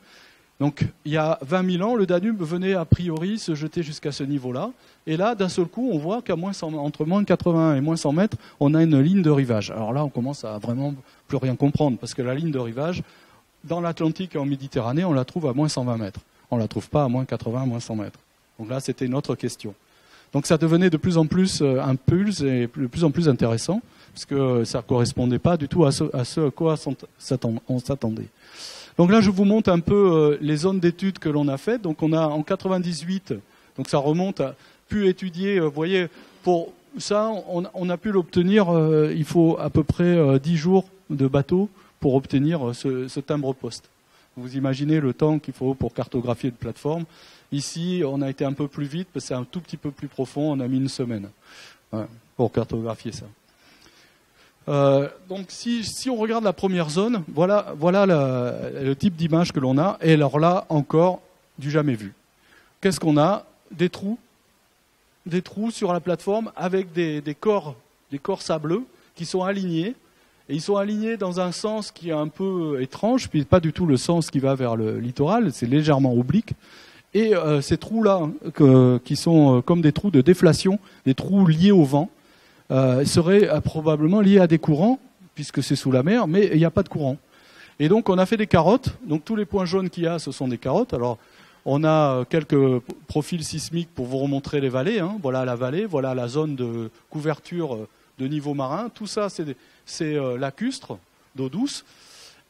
Donc, il y a 20 000 ans, le Danube venait a priori se jeter jusqu'à ce niveau-là. Et là, d'un seul coup, on voit entre moins 80 et moins 100 mètres, on a une ligne de rivage. Alors là, on commence à vraiment plus rien comprendre, parce que la ligne de rivage, dans l'Atlantique et en Méditerranée, on la trouve à moins 120 mètres. On ne la trouve pas à moins 80, moins 100 mètres. Donc là, c'était une autre question. Donc ça devenait de plus en plus un pulse et de plus en plus intéressant, parce que ça ne correspondait pas du tout à ce à quoi on s'attendait. Donc là, je vous montre un peu les zones d'études que l'on a faites. Donc on a en 98, donc ça remonte à pu étudier, vous voyez, pour ça, on a pu l'obtenir, il faut à peu près 10 jours de bateau pour obtenir ce timbre-poste. Vous imaginez le temps qu'il faut pour cartographier une plateforme. Ici, on a été un peu plus vite, parce que c'est un tout petit peu plus profond, on a mis 1 semaine pour cartographier ça. Donc si on regarde la première zone, voilà le type d'image que l'on a, et alors là, encore, du jamais vu. Qu'est-ce qu'on a? Des trous sur la plateforme avec des corps sableux qui sont alignés. Et ils sont alignés dans un sens qui est un peu étrange, puis pas du tout le sens qui va vers le littoral, c'est légèrement oblique. Et ces trous-là, qui sont comme des trous de déflation, des trous liés au vent, seraient probablement liés à des courants, puisque c'est sous la mer, mais il n'y a pas de courant. Et donc on a fait des carottes, donc tous les points jaunes qu'il y a, ce sont des carottes. Alors on a quelques profils sismiques pour vous remontrer les vallées. Voilà la vallée, voilà la zone de couverture de niveau marin. Tout ça, c'est lacustre, d'eau douce.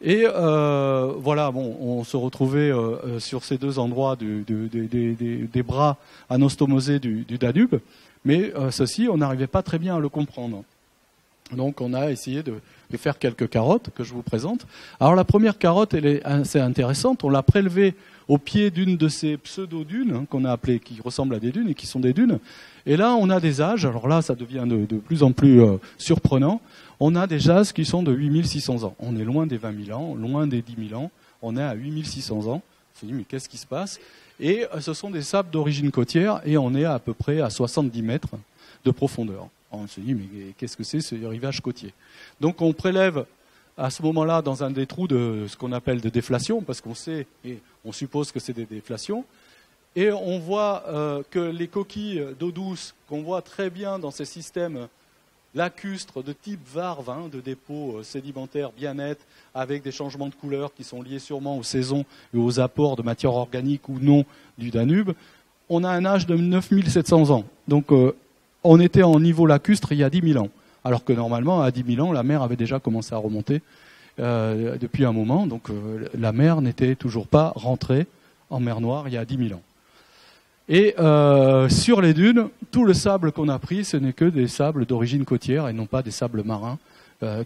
Et voilà, bon, on se retrouvait sur ces deux endroits des bras anastomosés du Danube, mais ceci, on n'arrivait pas très bien à le comprendre. Donc on a essayé et faire quelques carottes que je vous présente. Alors la première carotte, elle est assez intéressante. On l'a prélevée au pied d'une de ces pseudo-dunes qu'on a appelées, qui ressemblent à des dunes et qui sont des dunes. Et là, on a des âges. Alors là, ça devient de plus en plus surprenant. On a des âges qui sont de 8600 ans. On est loin des 20 000 ans, loin des 10 000 ans. On est à 8600 ans. On se dit, mais qu'est-ce qui se passe? Et ce sont des sables d'origine côtière et on est à peu près à 70 mètres de profondeur. On se dit, mais qu'est-ce que c'est ce rivage côtier? Donc on prélève à ce moment-là dans un des trous de ce qu'on appelle de déflation, parce qu'on sait et on suppose que c'est des déflations, et on voit que les coquilles d'eau douce qu'on voit très bien dans ces systèmes lacustres de type varve, de dépôts sédimentaires bien nets, avec des changements de couleur qui sont liés sûrement aux saisons et aux apports de matière organique ou non du Danube, on a un âge de 9700 ans. Donc on était en niveau lacustre il y a 10 000 ans. Alors que normalement, à 10 000 ans, la mer avait déjà commencé à remonter depuis un moment. Donc la mer n'était toujours pas rentrée en mer Noire il y a 10 000 ans. Et sur les dunes, tout le sable qu'on a pris, ce n'est que des sables d'origine côtière et non pas des sables marins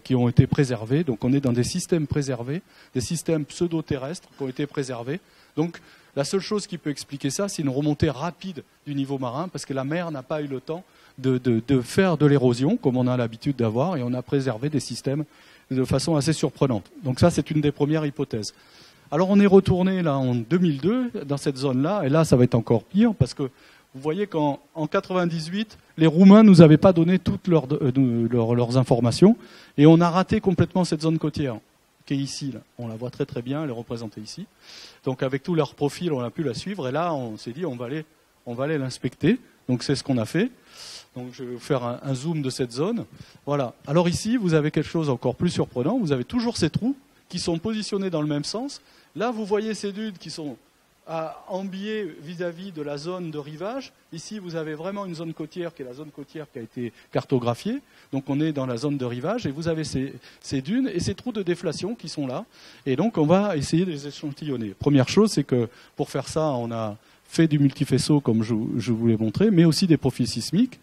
qui ont été préservés. Donc on est dans des systèmes préservés, des systèmes pseudo-terrestres qui ont été préservés. Donc la seule chose qui peut expliquer ça, c'est une remontée rapide du niveau marin, parce que la mer n'a pas eu le temps de faire de l'érosion, comme on a l'habitude d'avoir, et on a préservé des systèmes de façon assez surprenante. Donc ça, c'est une des premières hypothèses. Alors on est retourné là en 2002 dans cette zone-là, et là ça va être encore pire, parce que vous voyez qu'en 98, les Roumains nous avaient pas donné toutes leurs informations, et on a raté complètement cette zone côtière, qui est ici. Là. On la voit très très bien, elle est représentée ici. Donc avec tous leurs profils, on a pu la suivre, et là on s'est dit on va aller l'inspecter. Donc c'est ce qu'on a fait. Donc je vais vous faire un zoom de cette zone. Voilà. Alors ici, vous avez quelque chose encore plus surprenant. Vous avez toujours ces trous qui sont positionnés dans le même sens. Là, vous voyez ces dunes qui sont en biais vis-à-vis de la zone de rivage. Ici, vous avez vraiment une zone côtière qui est la zone côtière qui a été cartographiée. Donc on est dans la zone de rivage et vous avez ces dunes et ces trous de déflation qui sont là. Et donc on va essayer de les échantillonner. Première chose, c'est que pour faire ça, on a fait du multifaisceau comme je vous l'ai montré, mais aussi des profils sismiques.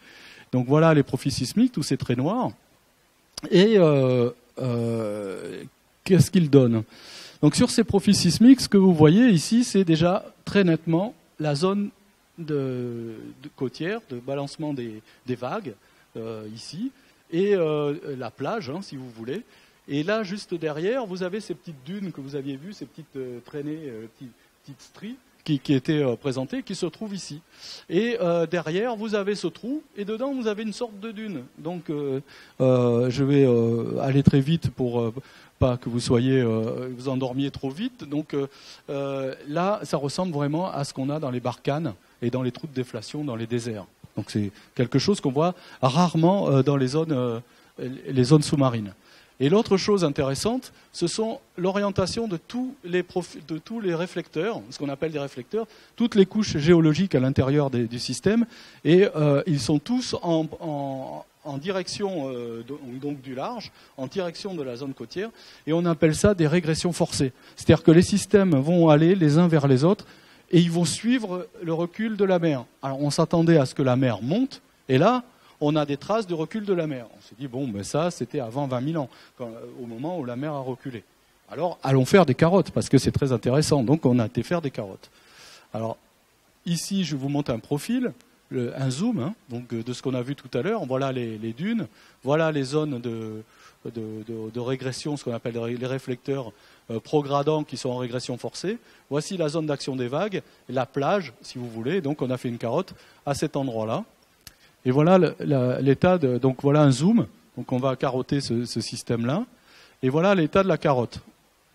Donc voilà les profils sismiques, tous ces traits noirs. Et qu'est-ce qu'ils donnent? Donc sur ces profils sismiques, ce que vous voyez ici, c'est déjà très nettement la zone de côtière, de balancement des vagues, ici, et la plage, si vous voulez. Et là, juste derrière, vous avez ces petites dunes que vous aviez vues, ces petites traînées, petites stries, qui étaient présentées, qui se trouvent ici. Et derrière, vous avez ce trou, et dedans, vous avez une sorte de dune. Donc, je vais aller très vite pour pas que vous vous endormiez trop vite. Donc là, ça ressemble vraiment à ce qu'on a dans les Barkhanes et dans les trous de déflation dans les déserts. Donc c'est quelque chose qu'on voit rarement dans les zones sous-marines. Et l'autre chose intéressante, ce sont l'orientation de tous les réflecteurs, ce qu'on appelle des réflecteurs, toutes les couches géologiques à l'intérieur du système, et ils sont tous en direction donc du large, en direction de la zone côtière, et on appelle ça des régressions forcées. C'est-à-dire que les systèmes vont aller les uns vers les autres, et ils vont suivre le recul de la mer. Alors on s'attendait à ce que la mer monte, et là, on a des traces de recul de la mer. On s'est dit, bon, ben ça, c'était avant 20 000 ans, au moment où la mer a reculé. Alors, allons faire des carottes, parce que c'est très intéressant. Donc, on a été faire des carottes. Alors, ici, je vous montre un profil, un zoom, donc, de ce qu'on a vu tout à l'heure. Voilà les dunes, voilà les zones de régression, ce qu'on appelle les réflecteurs progradants qui sont en régression forcée. Voici la zone d'action des vagues, la plage, si vous voulez. Donc, on a fait une carotte à cet endroit-là. Et voilà l'état donc voilà un zoom. Donc on va carotter ce système-là. Et voilà l'état de la carotte.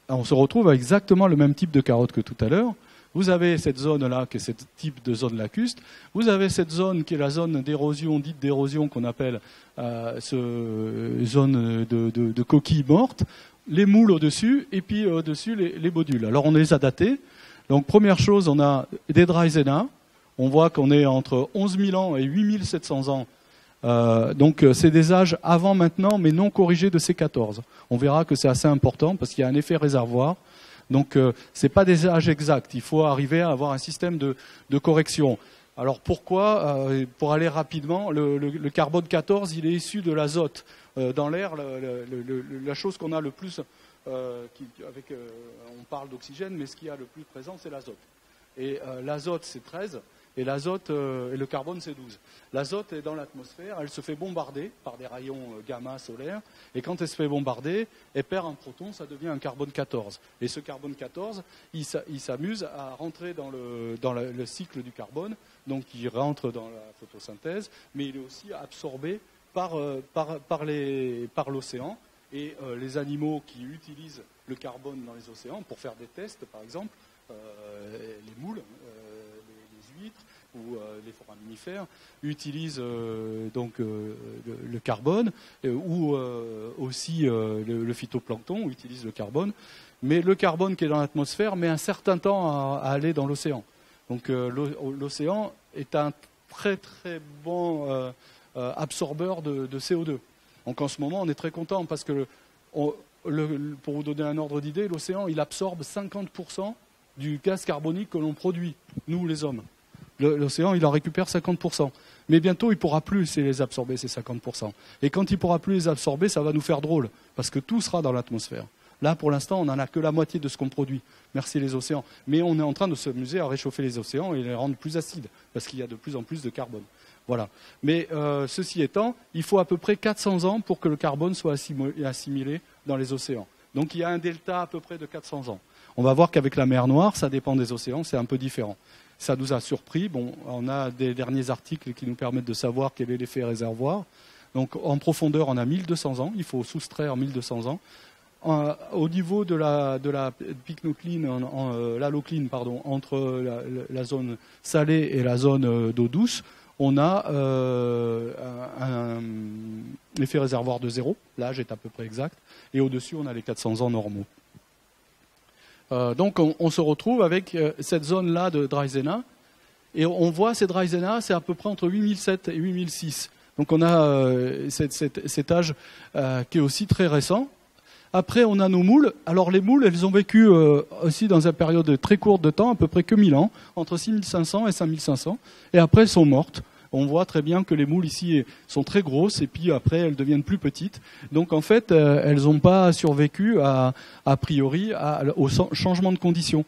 Alors, on se retrouve avec exactement le même type de carotte que tout à l'heure. Vous avez cette zone-là, qui est ce type de zone lacuste. Vous avez cette zone qui est la zone d'érosion, dite d'érosion, qu'on appelle zone de coquilles mortes. Les moules au-dessus, et puis au-dessus les modules. Alors on les a datés. Donc première chose, on a des Dreisena. On voit qu'on est entre 11 000 ans et 8 700 ans. Donc c'est des âges avant maintenant, mais non corrigés de C14. On verra que c'est assez important parce qu'il y a un effet réservoir. Donc ce n'est pas des âges exacts. Il faut arriver à avoir un système de correction. Alors pourquoi pour aller rapidement, le carbone 14, il est issu de l'azote. Dans l'air, la chose qu'on a le plus, on parle d'oxygène, mais ce qu'il y a le plus présent, c'est l'azote. Et l'azote, c'est 13, et le carbone, c'est 12. L'azote est dans l'atmosphère, elle se fait bombarder par des rayons gamma solaires, et quand elle se fait bombarder, elle perd un proton, ça devient un carbone 14. Et ce carbone 14, il s'amuse à rentrer dans le cycle du carbone, donc il rentre dans la photosynthèse, mais il est aussi absorbé par l'océan. Et les animaux qui utilisent le carbone dans les océans pour faire des tests, par exemple, les moules, les huîtres ou les foraminifères utilisent donc le carbone ou aussi le phytoplancton utilise le carbone. Mais le carbone qui est dans l'atmosphère met un certain temps à aller dans l'océan. Donc l'océan est un très très bon absorbeur de CO2. Donc en ce moment, on est très content parce que, pour vous donner un ordre d'idée, l'océan, il absorbe 50% du gaz carbonique que l'on produit, nous les hommes. L'océan, il en récupère 50%. Mais bientôt, il ne pourra plus les absorber, ces 50%. Et quand il ne pourra plus les absorber, ça va nous faire drôle, parce que tout sera dans l'atmosphère. Là, pour l'instant, on n'en a que la moitié de ce qu'on produit. Merci les océans. Mais on est en train de s'amuser à réchauffer les océans et les rendre plus acides, parce qu'il y a de plus en plus de carbone. Voilà. Mais ceci étant, il faut à peu près 400 ans pour que le carbone soit assimilé dans les océans. Donc il y a un delta à peu près de 400 ans. On va voir qu'avec la mer Noire, ça dépend des océans, c'est un peu différent. Ça nous a surpris. Bon, on a des derniers articles qui nous permettent de savoir quel est l'effet réservoir. Donc en profondeur, on a 1200 ans. Il faut soustraire 1200 ans. Au niveau de la pycnocline, l'halocline, pardon, entre la zone salée et la zone d'eau douce, on a un effet réservoir de 0, l'âge est à peu près exact, et au-dessus on a les 400 ans normaux. Donc on se retrouve avec cette zone-là de Dreisena, et on voit ces Dreisena, c'est à peu près entre 8007 et 8006. Donc on a cet âge qui est aussi très récent. Après, on a nos moules. Alors, les moules, elles ont vécu aussi dans une période très courte de temps, à peu près que 1000 ans, entre 6500 et 5500. Et après, elles sont mortes. On voit très bien que les moules ici sont très grosses et puis après, elles deviennent plus petites. Donc, en fait, elles n'ont pas survécu, a priori, au changement de conditions.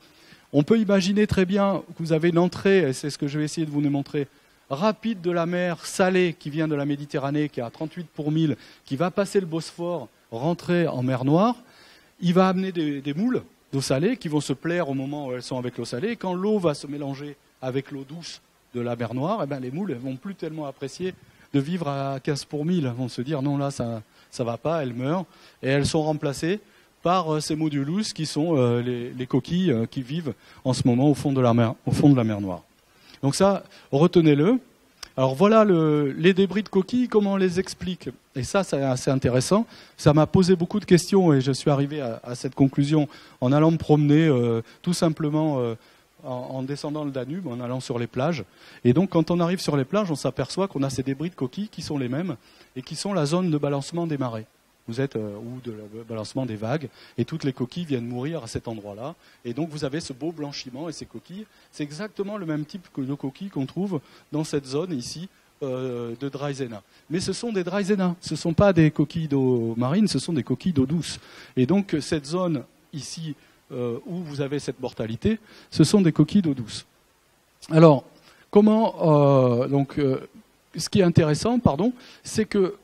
On peut imaginer très bien que vous avez une entrée, et c'est ce que je vais essayer de vous montrer, rapide de la mer salée qui vient de la Méditerranée, qui est à 38 pour 1000, qui va passer le Bosphore, rentrer en mer Noire, il va amener des moules d'eau salée qui vont se plaire au moment où elles sont avec l'eau salée. Et quand l'eau va se mélanger avec l'eau douce de la mer Noire, eh bien, les moules ne vont plus tellement apprécier de vivre à 15 pour 1000. Elles vont se dire non, là, ça va pas, elles meurent. Et elles sont remplacées par ces modulus qui sont les coquilles qui vivent en ce moment au fond de la mer Noire. Donc ça, retenez-le. Alors voilà les débris de coquilles, comment on les explique? Et ça, c'est assez intéressant. Ça m'a posé beaucoup de questions et je suis arrivé à cette conclusion en allant me promener tout simplement en descendant le Danube, en allant sur les plages. Et donc quand on arrive sur les plages, on s'aperçoit qu'on a ces débris de coquilles qui sont les mêmes et qui sont la zone de balancement des marées. Vous êtes ou de balancement des vagues, et toutes les coquilles viennent mourir à cet endroit-là. Et donc vous avez ce beau blanchiment, et ces coquilles, c'est exactement le même type de coquilles qu'on trouve dans cette zone ici de Dreisena. Mais ce sont des Dreisena, ce ne sont pas des coquilles d'eau marine, ce sont des coquilles d'eau douce. Et donc cette zone ici où vous avez cette mortalité, ce sont des coquilles d'eau douce. Alors, ce qui est intéressant, c'est que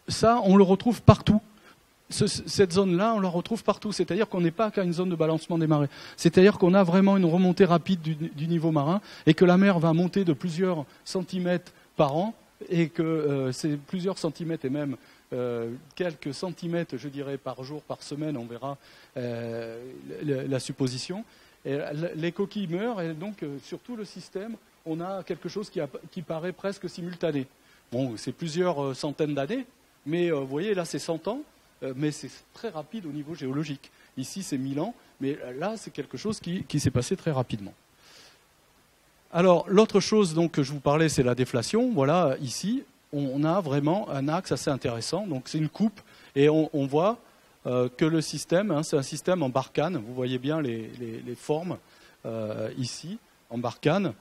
ça, on le retrouve partout. Cette zone-là, on la retrouve partout. C'est-à-dire qu'on n'est pas qu'à une zone de balancement des marées. C'est-à-dire qu'on a vraiment une remontée rapide du niveau marin et que la mer va monter de plusieurs centimètres par an et que c'est plusieurs centimètres et même quelques centimètres, je dirais, par jour, par semaine, on verra la supposition. Et les coquilles meurent et donc sur tout le système, on a quelque chose qui paraît presque simultané. Bon, c'est plusieurs centaines d'années, mais vous voyez, là c'est 100 ans. Mais c'est très rapide au niveau géologique. Ici, c'est 1000 ans, mais là, c'est quelque chose qui s'est passé très rapidement. Alors, l'autre chose donc, que je vous parlais, c'est la déflation. Voilà, ici, on a vraiment un axe assez intéressant. Donc, c'est une coupe, et on voit que le système, c'est un système en barkhane. Vous voyez bien les formes ici. en Barkhane.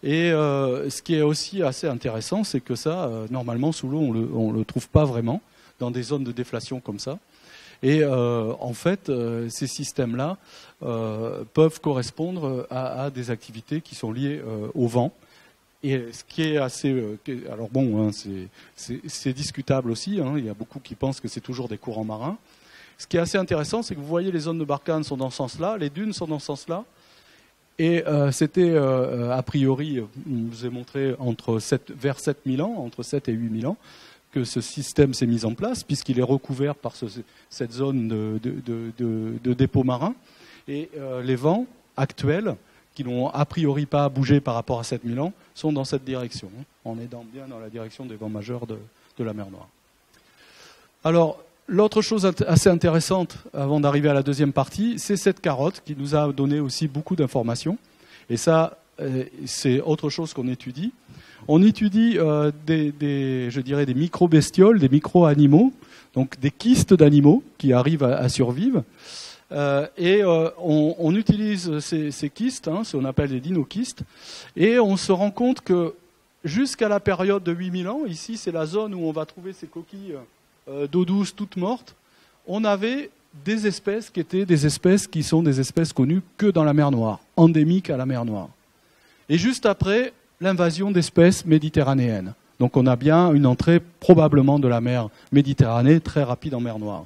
Et ce qui est aussi assez intéressant, c'est que ça, normalement, sous l'eau, on le trouve pas vraiment dans des zones de déflation comme ça. Et en fait, ces systèmes-là peuvent correspondre à des activités qui sont liées au vent. Et ce qui est assez... alors bon, hein, c'est discutable aussi. Hein, il y a beaucoup qui pensent que c'est toujours des courants marins. Ce qui est assez intéressant, c'est que vous voyez les zones de Barkhane sont dans ce sens-là, les dunes sont dans ce sens-là. Et c'était a priori, je vous ai montré, vers 7000 ans, entre 7 et 8000 ans, que ce système s'est mis en place, puisqu'il est recouvert par cette zone de dépôt marin. Et les vents actuels, qui n'ont a priori pas bougé par rapport à 7000 ans, sont dans cette direction. On est bien dans la direction des vents majeurs de la mer Noire. Alors, l'autre chose assez intéressante, avant d'arriver à la deuxième partie, c'est cette carotte qui nous a donné aussi beaucoup d'informations. Et ça, c'est autre chose qu'on étudie. On étudie je dirais des micro-bestioles, des micro-animaux, donc des kystes d'animaux qui arrivent à survivre. On utilise ces kystes, hein, ce qu'on appelle des dinokystes, et on se rend compte que jusqu'à la période de 8000 ans, ici c'est la zone où on va trouver ces coquilles d'eau douce toutes mortes, on avait des espèces qui sont des espèces connues que dans la mer Noire, endémiques à la mer Noire. Et juste après, l'invasion d'espèces méditerranéennes. Donc on a bien une entrée probablement de la mer Méditerranée très rapide en mer Noire.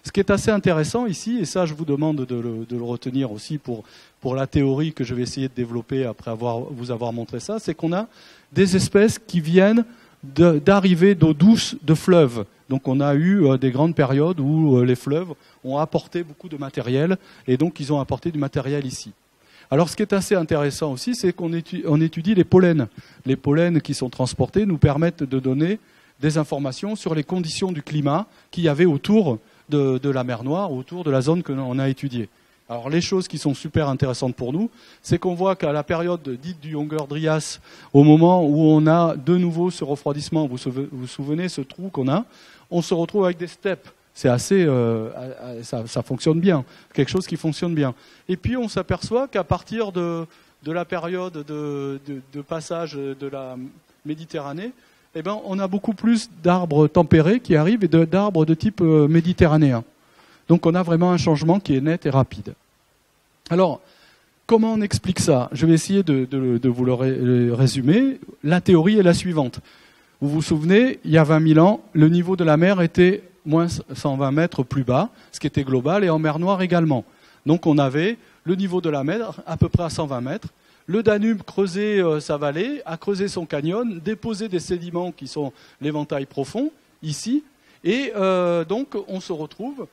Ce qui est assez intéressant ici, et ça je vous demande de le retenir aussi pour la théorie que je vais essayer de développer après vous avoir montré ça, c'est qu'on a des espèces qui viennent d'arrivées d'eau douce de fleuves. Donc on a eu des grandes périodes où les fleuves ont apporté beaucoup de matériel, et donc ils ont apporté du matériel ici. Alors ce qui est assez intéressant aussi, c'est qu'on étudie les pollens. Les pollens qui sont transportés nous permettent de donner des informations sur les conditions du climat qu'il y avait autour de la mer Noire, autour de la zone que l'on a étudiée. Alors les choses qui sont super intéressantes pour nous, c'est qu'on voit qu'à la période dite du Younger-Dryas, au moment où on a de nouveau ce refroidissement, vous vous souvenez ce trou qu'on a, on se retrouve avec des steppes. C'est assez, ça fonctionne bien, quelque chose qui fonctionne bien. Et puis on s'aperçoit qu'à partir de la période de passage de la Méditerranée, eh ben, on a beaucoup plus d'arbres tempérés qui arrivent et d'arbres de type méditerranéen. Donc on a vraiment un changement qui est net et rapide. Alors, comment on explique ça? Je vais essayer de vous le résumer. La théorie est la suivante. Vous vous souvenez, il y a 20 000 ans, le niveau de la mer était moins 120 mètres plus bas, ce qui était global, et en mer Noire également. Donc on avait le niveau de la mer à peu près à 120 mètres. Le Danube creusait sa vallée, a creusé son canyon, déposé des sédiments qui sont l'éventail profond, ici. Et donc on se retrouve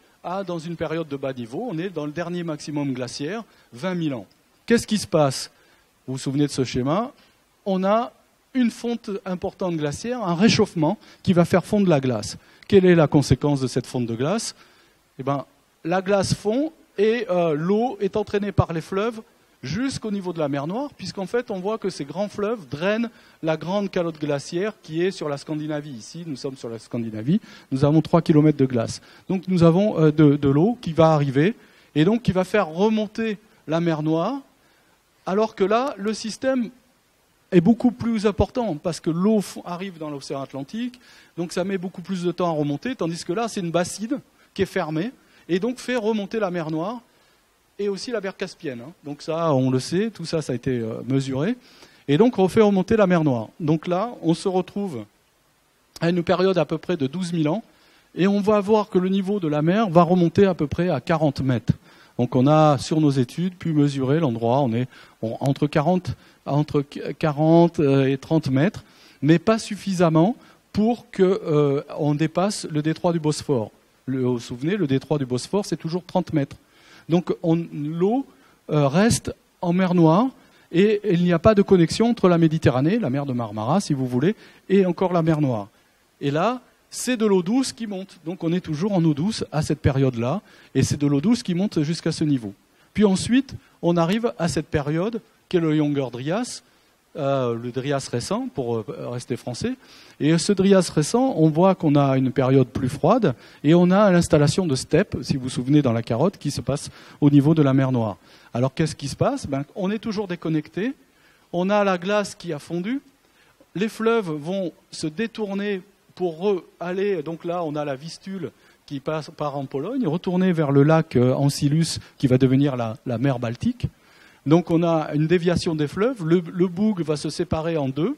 dans une période de bas niveau. On est dans le dernier maximum glaciaire, 20 000 ans. Qu'est-ce qui se passe? Vous vous souvenez de ce schéma? On a une fonte importante glaciaire, un réchauffement qui va faire fondre la glace. Quelle est la conséquence de cette fonte de glace? Eh bien, la glace fond et l'eau est entraînée par les fleuves jusqu'au niveau de la mer Noire, puisqu'en fait, on voit que ces grands fleuves drainent la grande calotte glaciaire qui est sur la Scandinavie. Ici, nous sommes sur la Scandinavie, nous avons 3 km de glace. Donc nous avons de l'eau qui va arriver, et donc qui va faire remonter la mer Noire, alors que là, le système est beaucoup plus important, parce que l'eau arrive dans l'océan Atlantique, donc ça met beaucoup plus de temps à remonter, tandis que là, c'est une bassine qui est fermée, et donc fait remonter la mer Noire, et aussi la mer Caspienne. Donc ça, on le sait, tout ça, ça a été mesuré. Et donc, on fait remonter la mer Noire. Donc là, on se retrouve à une période à peu près de 12 000 ans, et on va voir que le niveau de la mer va remonter à peu près à 40 mètres. Donc on a, sur nos études, pu mesurer l'endroit, on est entre 40 et 30 mètres, mais pas suffisamment pour qu'on dépasse le détroit du Bosphore. Vous vous souvenez, le détroit du Bosphore, c'est toujours 30 mètres. Donc l'eau reste en mer Noire et il n'y a pas de connexion entre la Méditerranée, la mer de Marmara si vous voulez, et encore la mer Noire. Et là, c'est de l'eau douce qui monte. Donc on est toujours en eau douce à cette période-là, et c'est de l'eau douce qui monte jusqu'à ce niveau. Puis ensuite, on arrive à cette période qu'est le Younger-Dryas, le Dryas récent, pour rester français. Et ce Dryas récent, on voit qu'on a une période plus froide, et on a l'installation de steppes, si vous vous souvenez dans la carotte, qui se passe au niveau de la mer Noire. Alors qu'est-ce qui se passe? On est toujours déconnecté. on a la glace qui a fondu, les fleuves vont se détourner pour aller, donc là on a la Vistule qui part en Pologne, retourner vers le lac Ancylus qui va devenir la mer Baltique. Donc on a une déviation des fleuves, le Boug va se séparer en deux,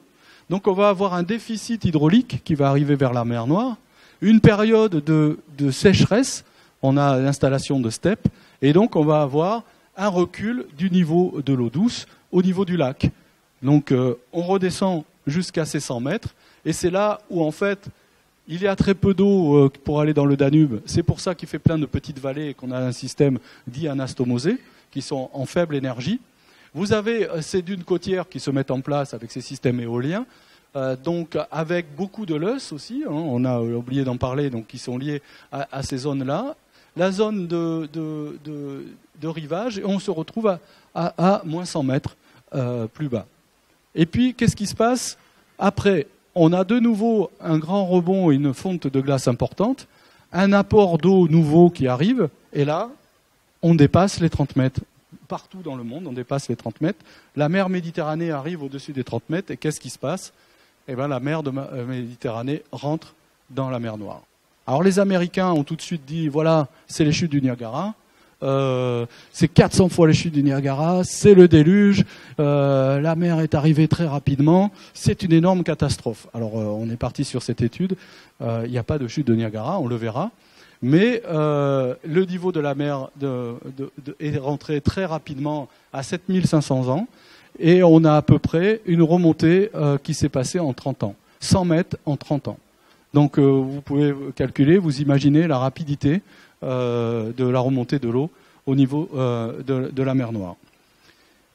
donc on va avoir un déficit hydraulique qui va arriver vers la mer Noire, une période de sécheresse, on a l'installation de steppes, et donc on va avoir un recul du niveau de l'eau douce au niveau du lac. Donc on redescend jusqu'à ces 100 mètres, et c'est là où en fait il y a très peu d'eau pour aller dans le Danube. C'est pour ça qu'il fait plein de petites vallées et qu'on a un système dit anastomosé, qui sont en faible énergie. Vous avez ces dunes côtières qui se mettent en place avec ces systèmes éoliens, donc avec beaucoup de l'œuf aussi, hein, on a oublié d'en parler, donc qui sont liés à ces zones-là. La zone de rivage, et on se retrouve à moins 100 mètres plus bas. Et puis, qu'est-ce qui se passe après ? On a de nouveau un grand rebond et une fonte de glace importante, un apport d'eau nouveau qui arrive, et là, on dépasse les 30 mètres. Partout dans le monde, on dépasse les 30 mètres. La mer Méditerranée arrive au-dessus des 30 mètres, et qu'est-ce qui se passe ? Eh bien, la mer de Méditerranée rentre dans la mer Noire. Alors, les Américains ont tout de suite dit, voilà, c'est les chutes du Niagara. C'est 400 fois les chutes du Niagara, c'est le déluge, la mer est arrivée très rapidement, c'est une énorme catastrophe. Alors on est parti sur cette étude, il n'y a pas de chute de Niagara, on le verra, mais le niveau de la mer est rentré très rapidement à 7500 ans, et on a à peu près une remontée qui s'est passée en 30 ans, 100 mètres en 30 ans. Donc vous pouvez calculer, vous imaginez la rapidité de la remontée de l'eau au niveau de la mer Noire.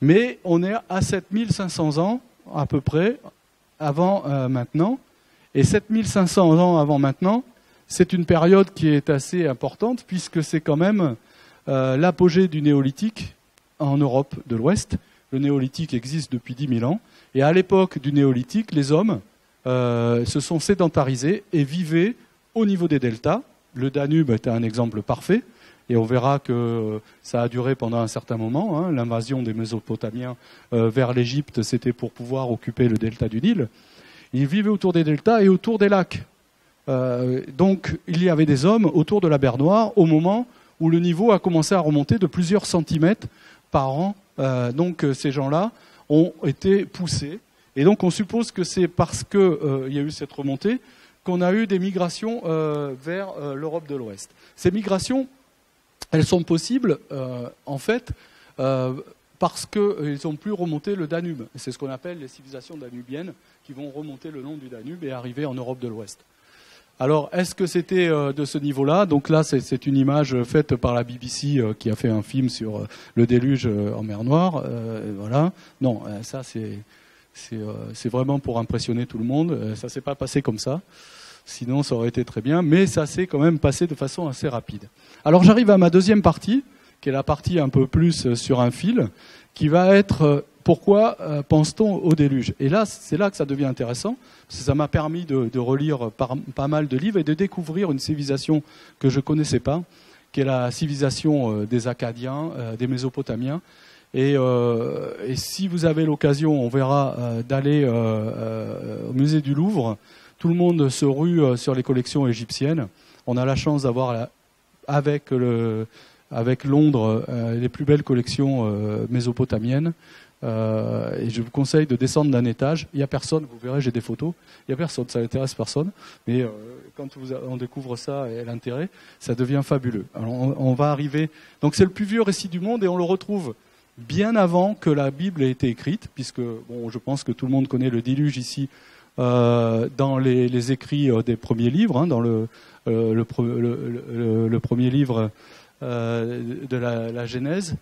Mais on est à 7500 ans à peu près avant maintenant. Et 7500 ans avant maintenant, c'est une période qui est assez importante puisque c'est quand même l'apogée du néolithique en Europe de l'Ouest. Le néolithique existe depuis 10 000 ans. Et à l'époque du néolithique, les hommes se sont sédentarisés et vivaient au niveau des deltas. Le Danube était un exemple parfait, et on verra que ça a duré pendant un certain moment. Hein. L'invasion des Mésopotamiens vers l'Égypte, c'était pour pouvoir occuper le delta du Nil. Ils vivaient autour des deltas et autour des lacs. Donc il y avait des hommes autour de la mer Noire au moment où le niveau a commencé à remonter de plusieurs centimètres par an. Donc ces gens-là ont été poussés. Et donc on suppose que c'est parce qu'il y a eu cette remontée qu'on a eu des migrations vers l'Europe de l'Ouest. Ces migrations, elles sont possibles, en fait, parce qu'ils n'ont plus remonté le Danube. C'est ce qu'on appelle les civilisations danubiennes, qui vont remonter le long du Danube et arriver en Europe de l'Ouest. Alors, est-ce que c'était de ce niveau-là ? Donc là, c'est une image faite par la BBC qui a fait un film sur le déluge en mer Noire. Voilà. Non, ça, c'est vraiment pour impressionner tout le monde. Ça ne s'est pas passé comme ça. Sinon, ça aurait été très bien. Mais ça s'est quand même passé de façon assez rapide. Alors, j'arrive à ma deuxième partie, qui est la partie un peu plus sur un fil, qui va être pourquoi pense-t-on au déluge ? Et là, c'est là que ça devient intéressant, parce que ça m'a permis de relire pas mal de livres et de découvrir une civilisation que je ne connaissais pas, qui est la civilisation des Akkadiens, des Mésopotamiens. Et si vous avez l'occasion, on verra, d'aller au musée du Louvre, tout le monde se rue sur les collections égyptiennes. On a la chance d'avoir, avec Londres, les plus belles collections mésopotamiennes. Et je vous conseille de descendre d'un étage. Il n'y a personne, vous verrez, j'ai des photos. Il n'y a personne, ça n'intéresse personne. Mais quand on découvre ça et l'intérêt, ça devient fabuleux. Alors on va arriver. Donc c'est le plus vieux récit du monde et on le retrouve bien avant que la Bible ait été écrite, puisque bon, je pense que tout le monde connaît le déluge ici dans les écrits des premiers livres, hein, dans le premier livre de la Genèse.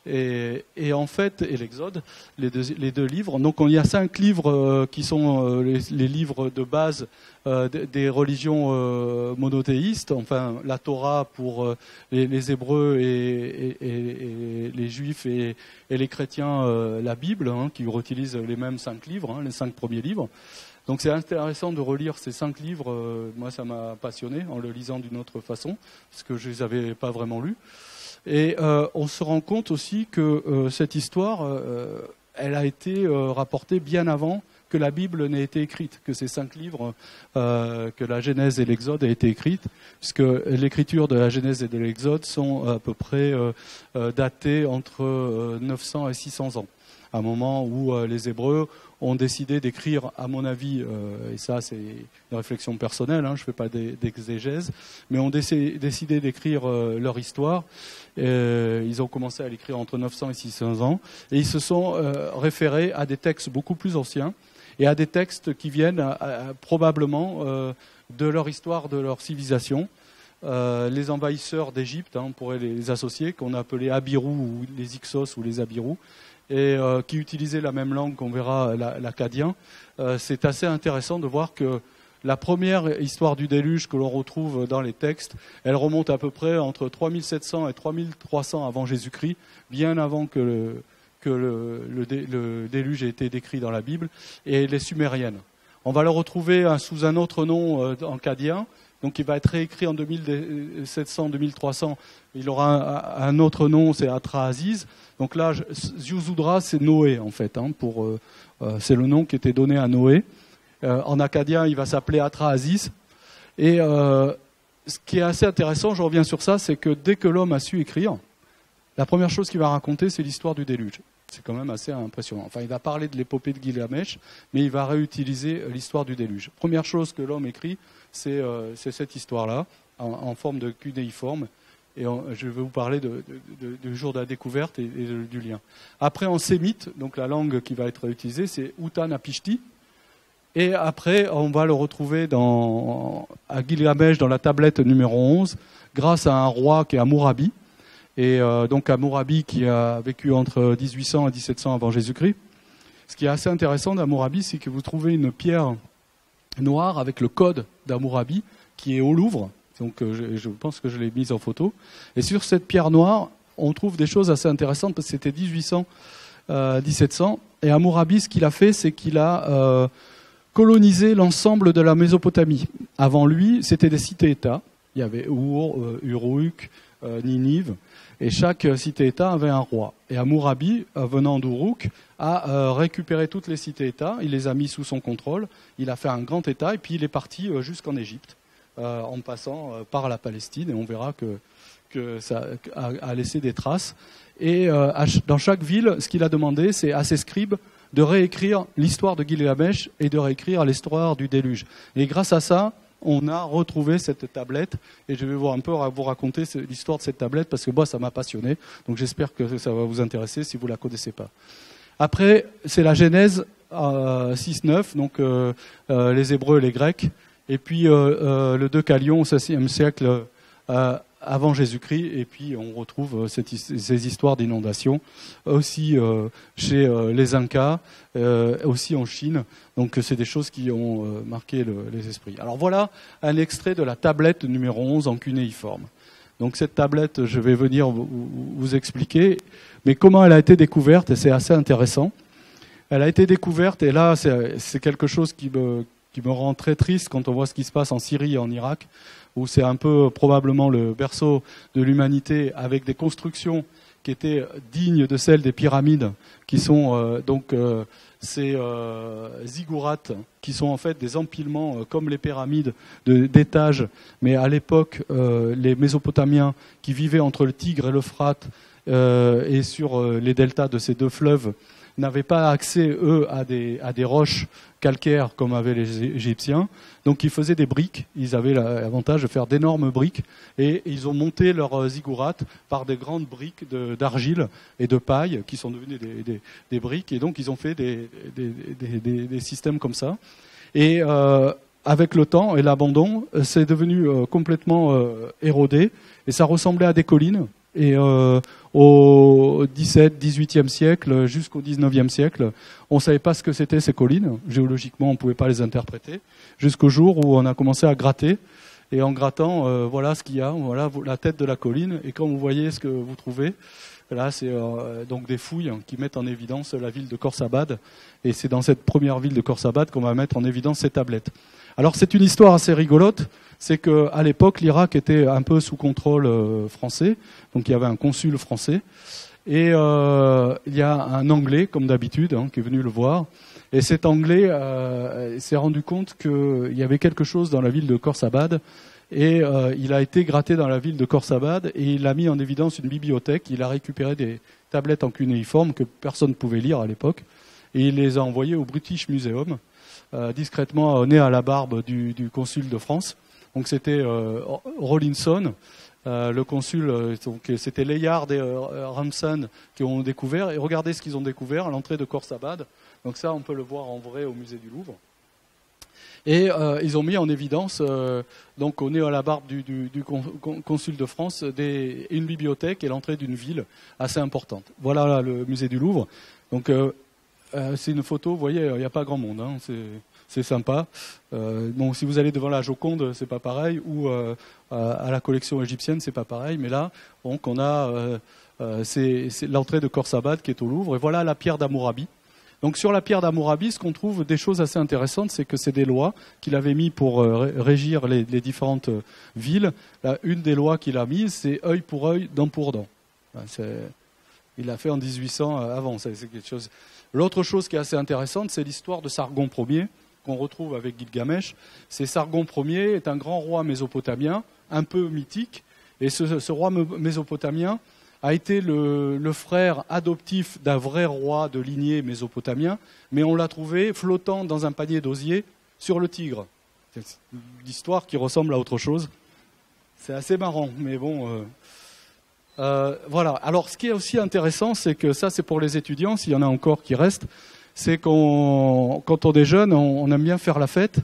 Et en fait, et l'Exode, les deux livres. Donc il y a 5 livres qui sont les livres de base des religions monothéistes. Enfin, la Torah pour les Hébreux et les Juifs et les chrétiens, la Bible, hein, qui utilisent les mêmes 5 livres, hein, les 5 premiers livres. Donc c'est intéressant de relire ces 5 livres. Moi, ça m'a passionné en le lisant d'une autre façon, parce que je les avais pas vraiment lus. Et on se rend compte aussi que cette histoire, elle a été rapportée bien avant que la Bible n'ait été écrite, que ces 5 livres, que la Genèse et l'Exode aient été écrites, puisque l'écriture de la Genèse et de l'Exode sont à peu près datées entre 900 et 600 ans, à un moment où les Hébreux ont décidé d'écrire, à mon avis, et ça c'est une réflexion personnelle, je ne fais pas d'exégèse, mais ont décidé d'écrire leur histoire. Ils ont commencé à l'écrire entre 900 et 600 ans, et ils se sont référés à des textes beaucoup plus anciens, et à des textes qui viennent probablement de leur histoire, de leur civilisation. Les envahisseurs d'Égypte, on pourrait les associer, qu'on a appelés Abirou ou les Ixos ou les Abirou, et qui utilisaient la même langue qu'on verra, l'akkadien. C'est assez intéressant de voir que la première histoire du déluge que l'on retrouve dans les textes, elle remonte à peu près entre 3700 et 3300 avant Jésus-Christ, bien avant que le déluge ait été décrit dans la Bible, et les Sumériennes. On va le retrouver sous un autre nom en cadien, donc il va être réécrit en 2700-2300. Il aura un autre nom, c'est Atra-Aziz. Donc là, Ziusudra, c'est Noé en fait. C'est le nom qui était donné à Noé. En akkadien, il va s'appeler Atra-Aziz. Et ce qui est assez intéressant, je reviens sur ça, c'est que dès que l'homme a su écrire, la première chose qu'il va raconter, c'est l'histoire du déluge. C'est quand même assez impressionnant. Enfin, il va parler de l'épopée de Gilgamesh, mais il va réutiliser l'histoire du déluge. Première chose que l'homme écrit, c'est cette histoire-là, en forme de cunéiforme. Et je vais vous parler du jour de la découverte et du lien. Après, en sémite, donc la langue qui va être utilisée, c'est Utanapishti. Et après, on va le retrouver à Gilgamesh dans la tablette numéro 11, grâce à un roi qui est Hammurabi. Et donc Hammurabi qui a vécu entre 1800 et 1700 avant Jésus-Christ. Ce qui est assez intéressant d'Hammurabi, c'est que vous trouvez une pierre noire avec le code d'Hammurabi qui est au Louvre. Donc je pense que je l'ai mise en photo. Et sur cette pierre noire, on trouve des choses assez intéressantes parce que c'était 1800-1700. Et Hammurabi, ce qu'il a fait, c'est qu'il a colonisé l'ensemble de la Mésopotamie. Avant lui, c'était des cités-États. Il y avait Ur, Uruk, Ninive. Et chaque cité-État avait un roi. Et Hammurabi, venant d'Uruk, a récupéré toutes les cités-États, il les a mis sous son contrôle, il a fait un grand État, et puis il est parti jusqu'en Égypte, en passant par la Palestine, et on verra que ça a laissé des traces. Et dans chaque ville, ce qu'il a demandé, c'est à ses scribes de réécrire l'histoire de Gilgamesh et de réécrire l'histoire du déluge. Et grâce à ça, on a retrouvé cette tablette, et je vais un peu vous raconter l'histoire de cette tablette, parce que moi, ça m'a passionné, donc j'espère que ça va vous intéresser si vous ne la connaissez pas. Après, c'est la Genèse 6-9, donc les Hébreux et les Grecs, et puis le Deucalion au 6e siècle avant Jésus-Christ, et puis on retrouve ces histoires d'inondations aussi chez les Incas, aussi en Chine. Donc c'est des choses qui ont marqué les esprits. Alors voilà un extrait de la tablette numéro 11 en cunéiforme. Donc cette tablette, je vais venir vous expliquer, mais comment elle a été découverte, et c'est assez intéressant. Elle a été découverte, et là c'est quelque chose qui me rend très triste quand on voit ce qui se passe en Syrie et en Irak, où c'est un peu probablement le berceau de l'humanité, avec des constructions qui étaient dignes de celles des pyramides, qui sont ces ziggourats, qui sont en fait des empilements comme les pyramides d'étages, mais à l'époque, les Mésopotamiens qui vivaient entre le Tigre et l'Euphrate et sur les deltas de ces deux fleuves, n'avaient pas accès, eux, à des roches calcaires comme avaient les Égyptiens. Donc ils faisaient des briques, ils avaient l'avantage de faire d'énormes briques, et ils ont monté leurs ziggourats par des grandes briques d'argile et de paille qui sont devenues des briques, et donc ils ont fait des systèmes comme ça. Et avec le temps et l'abandon, c'est devenu complètement érodé, et ça ressemblait à des collines. Et au XVIIe, XVIIIe siècle jusqu'au XIXe siècle, on ne savait pas ce que c'était ces collines. Géologiquement, on ne pouvait pas les interpréter. Jusqu'au jour où on a commencé à gratter. Et en grattant, voilà ce qu'il y a. Voilà la tête de la colline. Et quand vous voyez ce que vous trouvez, là, c'est donc des fouilles qui mettent en évidence la ville de Khorsabad. Et c'est dans cette première ville de Khorsabad qu'on va mettre en évidence ces tablettes. Alors c'est une histoire assez rigolote, c'est qu'à l'époque l'Irak était un peu sous contrôle français, donc il y avait un consul français, Et il y a un Anglais, comme d'habitude, hein, qui est venu le voir. Et cet Anglais s'est rendu compte qu'il y avait quelque chose dans la ville de Khorsabad. Et il a été gratté dans la ville de Khorsabad et il a mis en évidence une bibliothèque. Il a récupéré des tablettes en cunéiforme que personne ne pouvait lire à l'époque. Et il les a envoyées au British Museum, discrètement né à la barbe du consul de France. Donc c'était Rawlinson. Le consul, donc c'était Layard et Ramsden qui ont découvert. Et regardez ce qu'ils ont découvert à l'entrée de Khorsabad. Donc ça, on peut le voir en vrai au musée du Louvre. Et ils ont mis en évidence, donc au nez à la barbe du consul de France, une bibliothèque et l'entrée d'une ville assez importante. Voilà là, le musée du Louvre. Donc c'est une photo, vous voyez, il n'y a pas grand monde, hein, c'est sympa. Bon, si vous allez devant la Joconde, c'est pas pareil, ou à la collection égyptienne, c'est pas pareil. Mais là, donc on a c'est l'entrée de Khorsabad qui est au Louvre. Et voilà la pierre d'Hammurabi. Donc sur la pierre d'Hammurabi, ce qu'on trouve des choses assez intéressantes, c'est que c'est des lois qu'il avait mis pour régir les différentes villes. Là, une des lois qu'il a mises, c'est œil pour œil, dent pour dent. Il l'a fait en 1800 avant. C'est quelque chose. L'autre chose qui est assez intéressante, c'est l'histoire de Sargon Ier, qu'on retrouve avec Gilgamesh. C'est Sargon Ier est un grand roi mésopotamien, un peu mythique, et ce roi mésopotamien a été le frère adoptif d'un vrai roi de lignée mésopotamien, mais on l'a trouvé flottant dans un panier d'osier sur le Tigre. C'est une histoire qui ressemble à autre chose. C'est assez marrant, mais bon... voilà. Alors, ce qui est aussi intéressant, c'est que ça, c'est pour les étudiants, s'il y en a encore qui restent, c'est quand on est jeune, on aime bien faire la fête,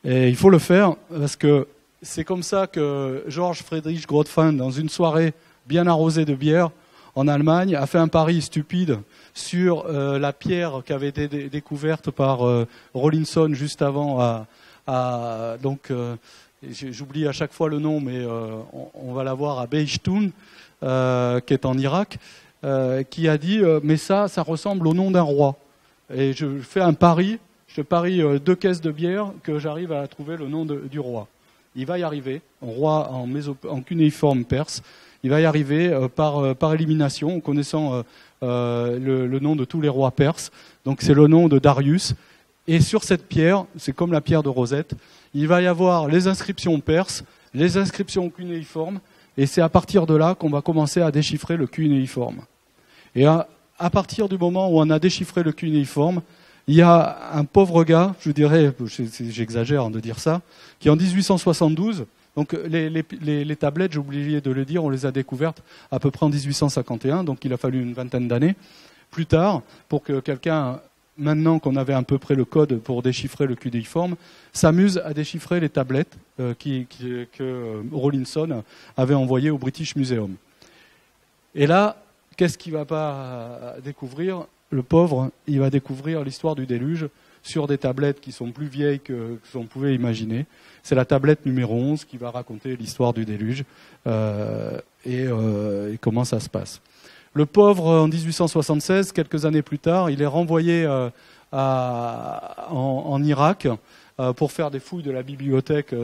et il faut le faire, parce que c'est comme ça que Georges Friedrich Grotefend, dans une soirée bien arrosée de bière, en Allemagne, a fait un pari stupide sur la pierre qui avait été découverte par Rawlinson juste avant donc j'oublie à chaque fois le nom, mais on va la voir à Behistun, qui est en Irak, qui a dit mais ça ressemble au nom d'un roi. Et je fais un pari, je parie 2 caisses de bière que j'arrive à trouver le nom du roi. Il va y arriver, roi en cunéiforme perse. Il va y arriver par élimination, en connaissant le nom de tous les rois perses. Donc c'est le nom de Darius. Et sur cette pierre, c'est comme la pierre de Rosette, il va y avoir les inscriptions perses, les inscriptions cunéiformes, et c'est à partir de là qu'on va commencer à déchiffrer le cunéiforme. Et à partir du moment où on a déchiffré le cunéiforme, il y a un pauvre gars, je dirais, j'exagère de dire ça, qui en 1872... Donc les tablettes, j'ai oublié de le dire, on les a découvertes à peu près en 1851, donc il a fallu une vingtaine d'années plus tard pour que quelqu'un, maintenant qu'on avait à peu près le code pour déchiffrer le cunéiforme, s'amuse à déchiffrer les tablettes que Rawlinson avait envoyées au British Museum. Et là, qu'est-ce qu'il ne va pas découvrir ? Le pauvre, il va découvrir l'histoire du déluge sur des tablettes qui sont plus vieilles que ce qu'on pouvait imaginer. C'est la tablette numéro 11 qui va raconter l'histoire du déluge et comment ça se passe. Le pauvre, en 1876, quelques années plus tard, il est renvoyé en Irak pour faire des fouilles de la bibliothèque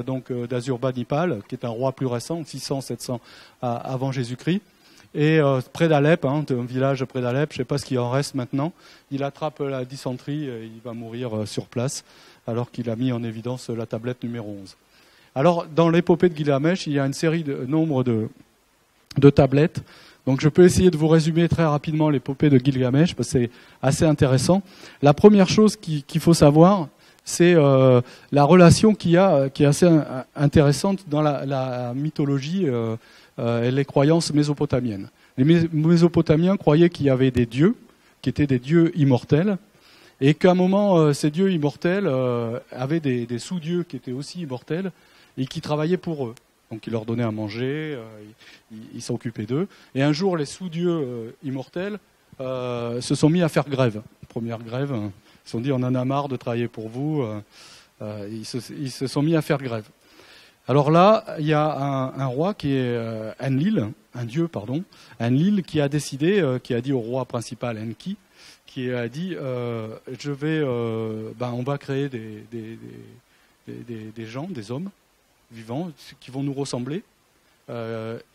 d'Azurbanipal, qui est un roi plus récent, 600-700 avant Jésus-Christ. Et près d'Alep, un village près d'Alep, je ne sais pas ce qu'il en reste maintenant, il attrape la dysenterie et il va mourir sur place, alors qu'il a mis en évidence la tablette numéro 11. Alors, dans l'épopée de Gilgamesh, il y a une série de nombre de tablettes. Donc, je peux essayer de vous résumer très rapidement l'épopée de Gilgamesh, parce que c'est assez intéressant. La première chose qu'il faut savoir, c'est la relation qu'il y a, qui est assez intéressante dans la mythologie et les croyances mésopotamiennes. Les Mésopotamiens croyaient qu'il y avait des dieux, qui étaient des dieux immortels, et qu'à un moment, ces dieux immortels avaient des sous-dieux qui étaient aussi immortels, et qui travaillaient pour eux. Donc ils leur donnaient à manger, ils s'occupaient d'eux. Et un jour, les sous-dieux immortels se sont mis à faire grève. Première grève, ils se sont dit on en a marre de travailler pour vous. Ils se sont mis à faire grève. Alors là, il y a un roi qui est Enlil, Enlil qui a décidé, qui a dit au roi principal Enki, qui a dit on va créer des gens, des hommes vivants qui vont nous ressembler,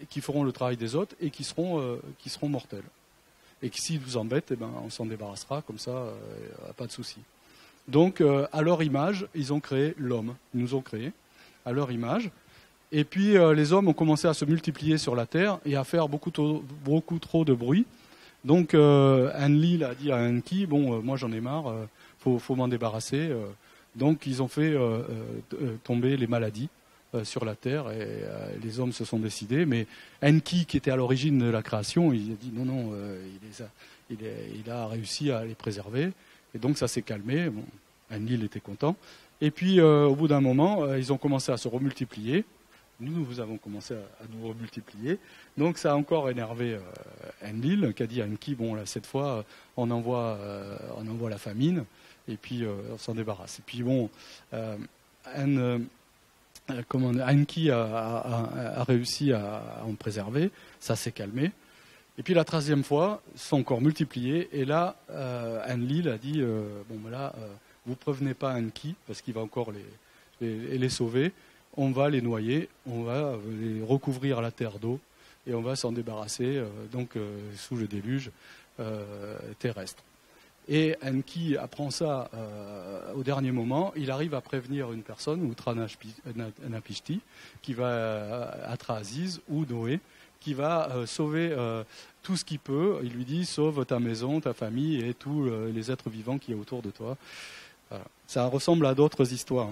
qui feront le travail des autres et qui seront mortels. et que s'ils vous embêtent, eh ben, on s'en débarrassera, comme ça, pas de souci. Donc, à leur image, ils ont créé l'homme. Ils nous ont créés à leur image. Et puis, les hommes ont commencé à se multiplier sur la Terre et à faire beaucoup trop de bruit. Donc, Enlil a dit à Enki, bon, moi j'en ai marre, faut m'en débarrasser. Donc, ils ont fait tomber les maladies sur la Terre et les hommes se sont décidés. Mais Enki, qui était à l'origine de la création, il a dit non, il a réussi à les préserver. Et donc, ça s'est calmé. Bon, Enlil était content. Et puis, au bout d'un moment, ils ont commencé à se remultiplier. Nous avons commencé à nous remultiplier. Donc, ça a encore énervé Enlil, qui a dit à Enki, bon, là, cette fois, on envoie la famine, et puis on s'en débarrasse. Et puis, bon, Enki a réussi à en préserver, ça s'est calmé. Et puis, la 13e fois, ils sont encore multipliés, et là, Enlil a dit, bon, là, vous prévenez pas Enki, parce qu'il va encore les sauver. On va les noyer, on va les recouvrir la terre d'eau et on va s'en débarrasser sous le déluge terrestre. Et Enki apprend ça au dernier moment. Il arrive à prévenir une personne, Utranapishti, qui va être Aziz ou Noé, qui va sauver tout ce qu'il peut. Il lui dit sauve ta maison, ta famille et tous les êtres vivants qui sont autour de toi. Voilà. Ça ressemble à d'autres histoires.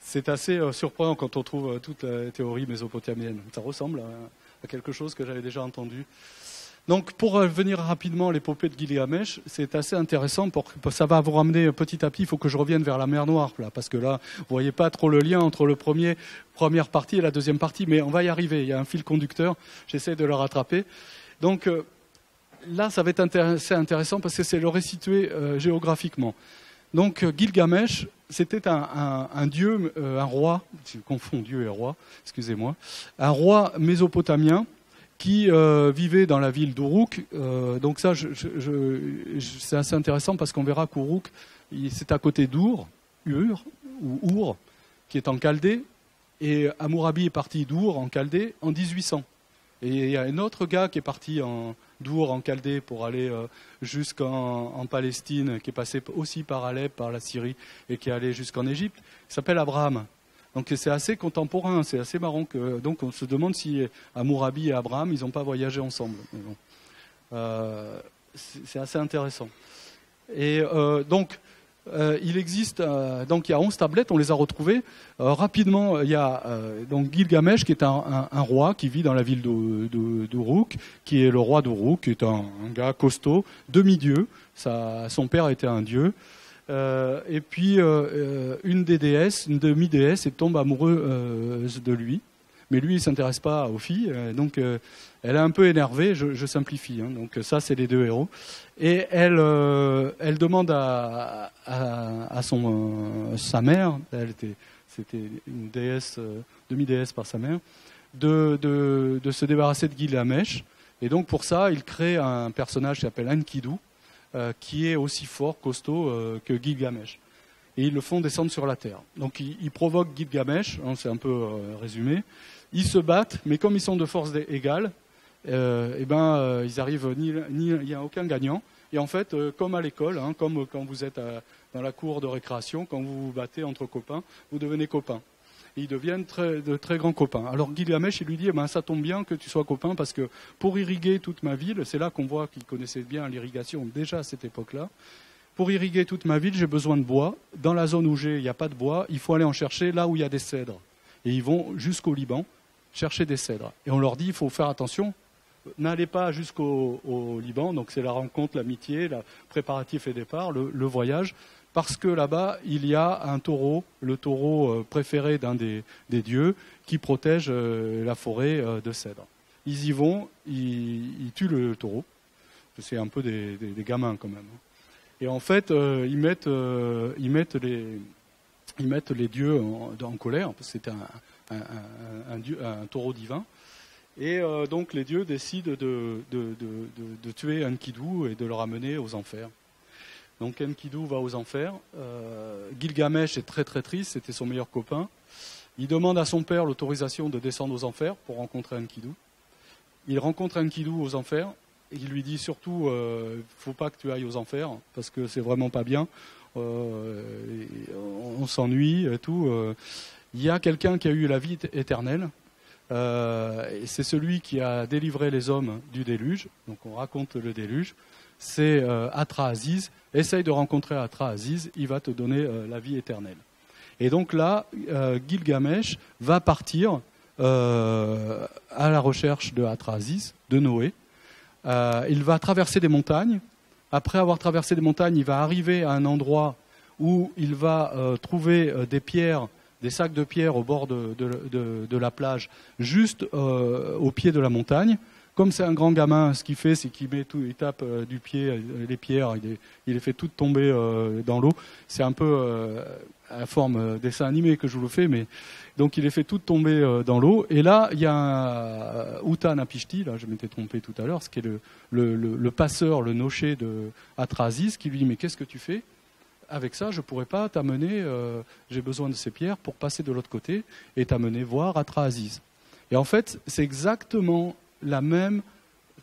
C'est assez surprenant quand on trouve toute la théorie mésopotamienne. Ça ressemble à quelque chose que j'avais déjà entendu. Donc, pour revenir rapidement à l'épopée de Gilgamesh, c'est assez intéressant. Ça va vous ramener petit à petit. Il faut que je revienne vers la mer Noire, là, parce que là, vous voyez pas trop le lien entre première partie et la deuxième partie, mais on va y arriver. Il y a un fil conducteur. J'essaie de le rattraper. Donc, là, ça va être assez intéressant parce que c'est le resituer géographiquement. Donc, Gilgamesh, c'était un dieu, un roi, je confonds dieu et roi, excusez-moi, un roi mésopotamien qui vivait dans la ville d'Uruk. Donc ça, c'est assez intéressant parce qu'on verra qu'Uruk, c'est à côté d'Ur, ou Our, qui est en Chaldée, et Hammurabi est parti d'Ur en Chaldée en 1800. Et il y a un autre gars qui est parti d'Ur en Chaldée pour aller jusqu'en Palestine, qui est passé aussi par Alep, par la Syrie, et qui est allé jusqu'en Égypte, il s'appelle Abraham. Donc c'est assez contemporain, c'est assez marrant. Donc on se demande si Hammurabi et Abraham, ils n'ont pas voyagé ensemble. C'est assez intéressant. Et donc, il existe, donc il y a 11 tablettes, on les a retrouvées. Rapidement, il y a donc Gilgamesh, qui est un roi qui vit dans la ville d'Uruk, qui est le roi d'Uruk, qui est un gars costaud, demi-dieu. Son père était un dieu. Et puis, une des déesses, une demi-déesse, elle tombe amoureuse de lui. Mais lui, il ne s'intéresse pas aux filles. Donc, elle est un peu énervée, je simplifie. Hein. Donc, ça, c'est les deux héros. Et elle demande à sa mère, c'était une déesse, demi-déesse par sa mère, de se débarrasser de Gilgamesh. Et donc, pour ça, il crée un personnage qui s'appelle Enkidu, qui est aussi fort, costaud que Gilgamesh. Et ils le font descendre sur la terre. Donc ils provoquent Gilgamesh, hein, c'est un peu résumé. Ils se battent, mais comme ils sont de force égales, ils arrivent il n'y a aucun gagnant. Et en fait, comme à l'école, hein, comme quand vous êtes dans la cour de récréation, quand vous vous battez entre copains, vous devenez copains. Et ils deviennent de très grands copains. Alors Gilgamesh, il lui dit, ça tombe bien que tu sois copain, parce que pour irriguer toute ma ville, c'est là qu'on voit qu'il connaissait bien l'irrigation déjà à cette époque-là, pour irriguer toute ma ville, j'ai besoin de bois. Dans la zone où il n'y a pas de bois, il faut aller en chercher là où il y a des cèdres. Et ils vont jusqu'au Liban chercher des cèdres. Et on leur dit, il faut faire attention, n'allez pas jusqu'au Liban, donc c'est la rencontre, l'amitié, le préparatif et départ, le voyage, parce que là-bas, il y a un taureau, le taureau préféré d'un des dieux, qui protège la forêt de cèdres. Ils y vont, ils tuent le taureau. C'est un peu des gamins quand même. Et en fait, ils mettent les dieux en colère, parce que c'était un taureau divin. Et donc les dieux décident de tuer Enkidu et de le ramener aux enfers. Donc Enkidu va aux enfers. Gilgamesh est très très triste, c'était son meilleur copain. Il demande à son père l'autorisation de descendre aux enfers pour rencontrer Enkidu. Il rencontre Enkidu aux enfers il lui dit surtout, faut pas que tu ailles aux enfers, parce que c'est vraiment pas bien. On s'ennuie et tout. Il y a quelqu'un qui a eu la vie éternelle. Et c'est celui qui a délivré les hommes du déluge. Donc on raconte le déluge. C'est Atra-Aziz. Essaye de rencontrer Atra-Aziz, il va te donner la vie éternelle. Et donc là, Gilgamesh va partir à la recherche de Atra-Aziz, de Noé. Il va traverser des montagnes. Après avoir traversé des montagnes, il va arriver à un endroit où il va trouver des pierres, des sacs de pierres au bord de la plage, juste au pied de la montagne. Comme c'est un grand gamin, ce qu'il fait, c'est qu'il met tout, il tape du pied les pierres, il les fait toutes tomber dans l'eau. C'est un peu à la forme dessin animé que je vous le fais, mais donc il les fait toutes tomber dans l'eau. Et là, il y a un Utanapishti, là je m'étais trompé tout à l'heure, ce qui est le passeur, le nocher de Atra-Aziz, qui lui dit mais qu'est-ce que tu fais ? Avec ça, je ne pourrais pas t'amener, j'ai besoin de ces pierres pour passer de l'autre côté et t'amener voir Atra-Aziz. Et en fait, c'est exactement la même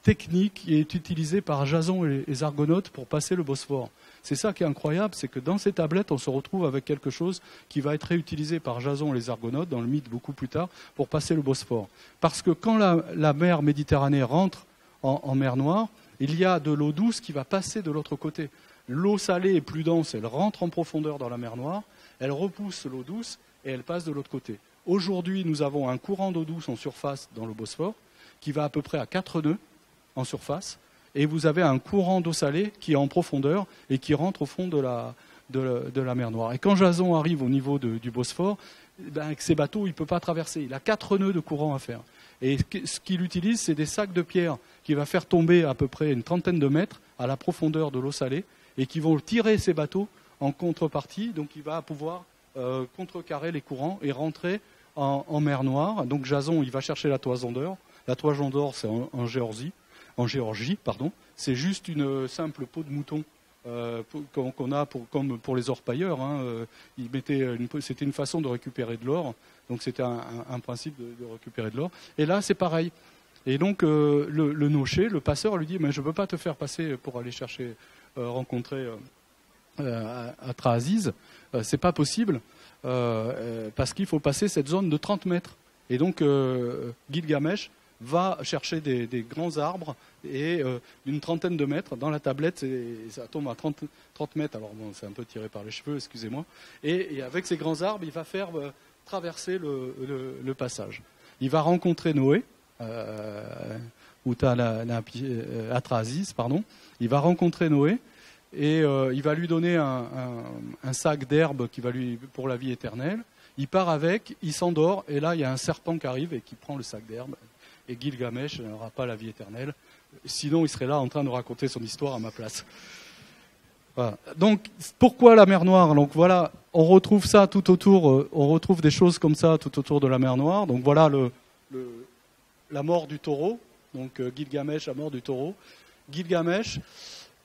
technique qui est utilisée par Jason et les Argonautes pour passer le Bosphore. C'est ça qui est incroyable, c'est que dans ces tablettes, on se retrouve avec quelque chose qui va être réutilisé par Jason et les Argonautes, dans le mythe beaucoup plus tard, pour passer le Bosphore. Parce que quand la mer Méditerranée rentre en mer Noire, il y a de l'eau douce qui va passer de l'autre côté. L'eau salée est plus dense, elle rentre en profondeur dans la mer Noire, elle repousse l'eau douce et elle passe de l'autre côté. Aujourd'hui, nous avons un courant d'eau douce en surface dans le Bosphore, qui va à peu près à 4 nœuds en surface, et vous avez un courant d'eau salée qui est en profondeur et qui rentre au fond de la mer Noire. Et quand Jason arrive au niveau du Bosphore, avec ses bateaux, il ne peut pas traverser. Il a 4 nœuds de courant à faire. Et ce qu'il utilise, c'est des sacs de pierre qu'il va faire tomber à peu près une trentaine de mètres à la profondeur de l'eau salée et qui vont tirer ses bateaux en contrepartie. Donc il va pouvoir contrecarrer les courants et rentrer en mer Noire. Donc Jason, il va chercher la toison d'or. La toison d'or, c'est en Géorgie. C'est juste une simple peau de mouton qu'on a comme pour les orpailleurs. C'était une façon de récupérer de l'or. Donc c'était un principe de récupérer de l'or. Et là, c'est pareil. Et donc le nocher, le passeur, lui dit mais je ne peux pas te faire passer pour aller chercher, rencontrer Atra-Aziz. C'est pas possible parce qu'il faut passer cette zone de 30 mètres. Et donc Gilgamesh va chercher des grands arbres et d'une trentaine de mètres dans la tablette, ça tombe à 30 mètres, alors bon, c'est un peu tiré par les cheveux, excusez-moi, et avec ces grands arbres, il va faire traverser le passage. Il va rencontrer Noé, Atra-Aziz, il va rencontrer Noé, et il va lui donner un sac d'herbe pour la vie éternelle. Il part avec, il s'endort, et là il y a un serpent qui arrive et qui prend le sac d'herbe. Et Gilgamesh n'aura pas la vie éternelle. Sinon, il serait là en train de raconter son histoire à ma place. Voilà. Donc, pourquoi la mer Noire ? Donc voilà, on retrouve ça tout autour, on retrouve des choses comme ça tout autour de la mer Noire. Donc voilà la mort du taureau. Donc Gilgamesh, la mort du taureau. Gilgamesh,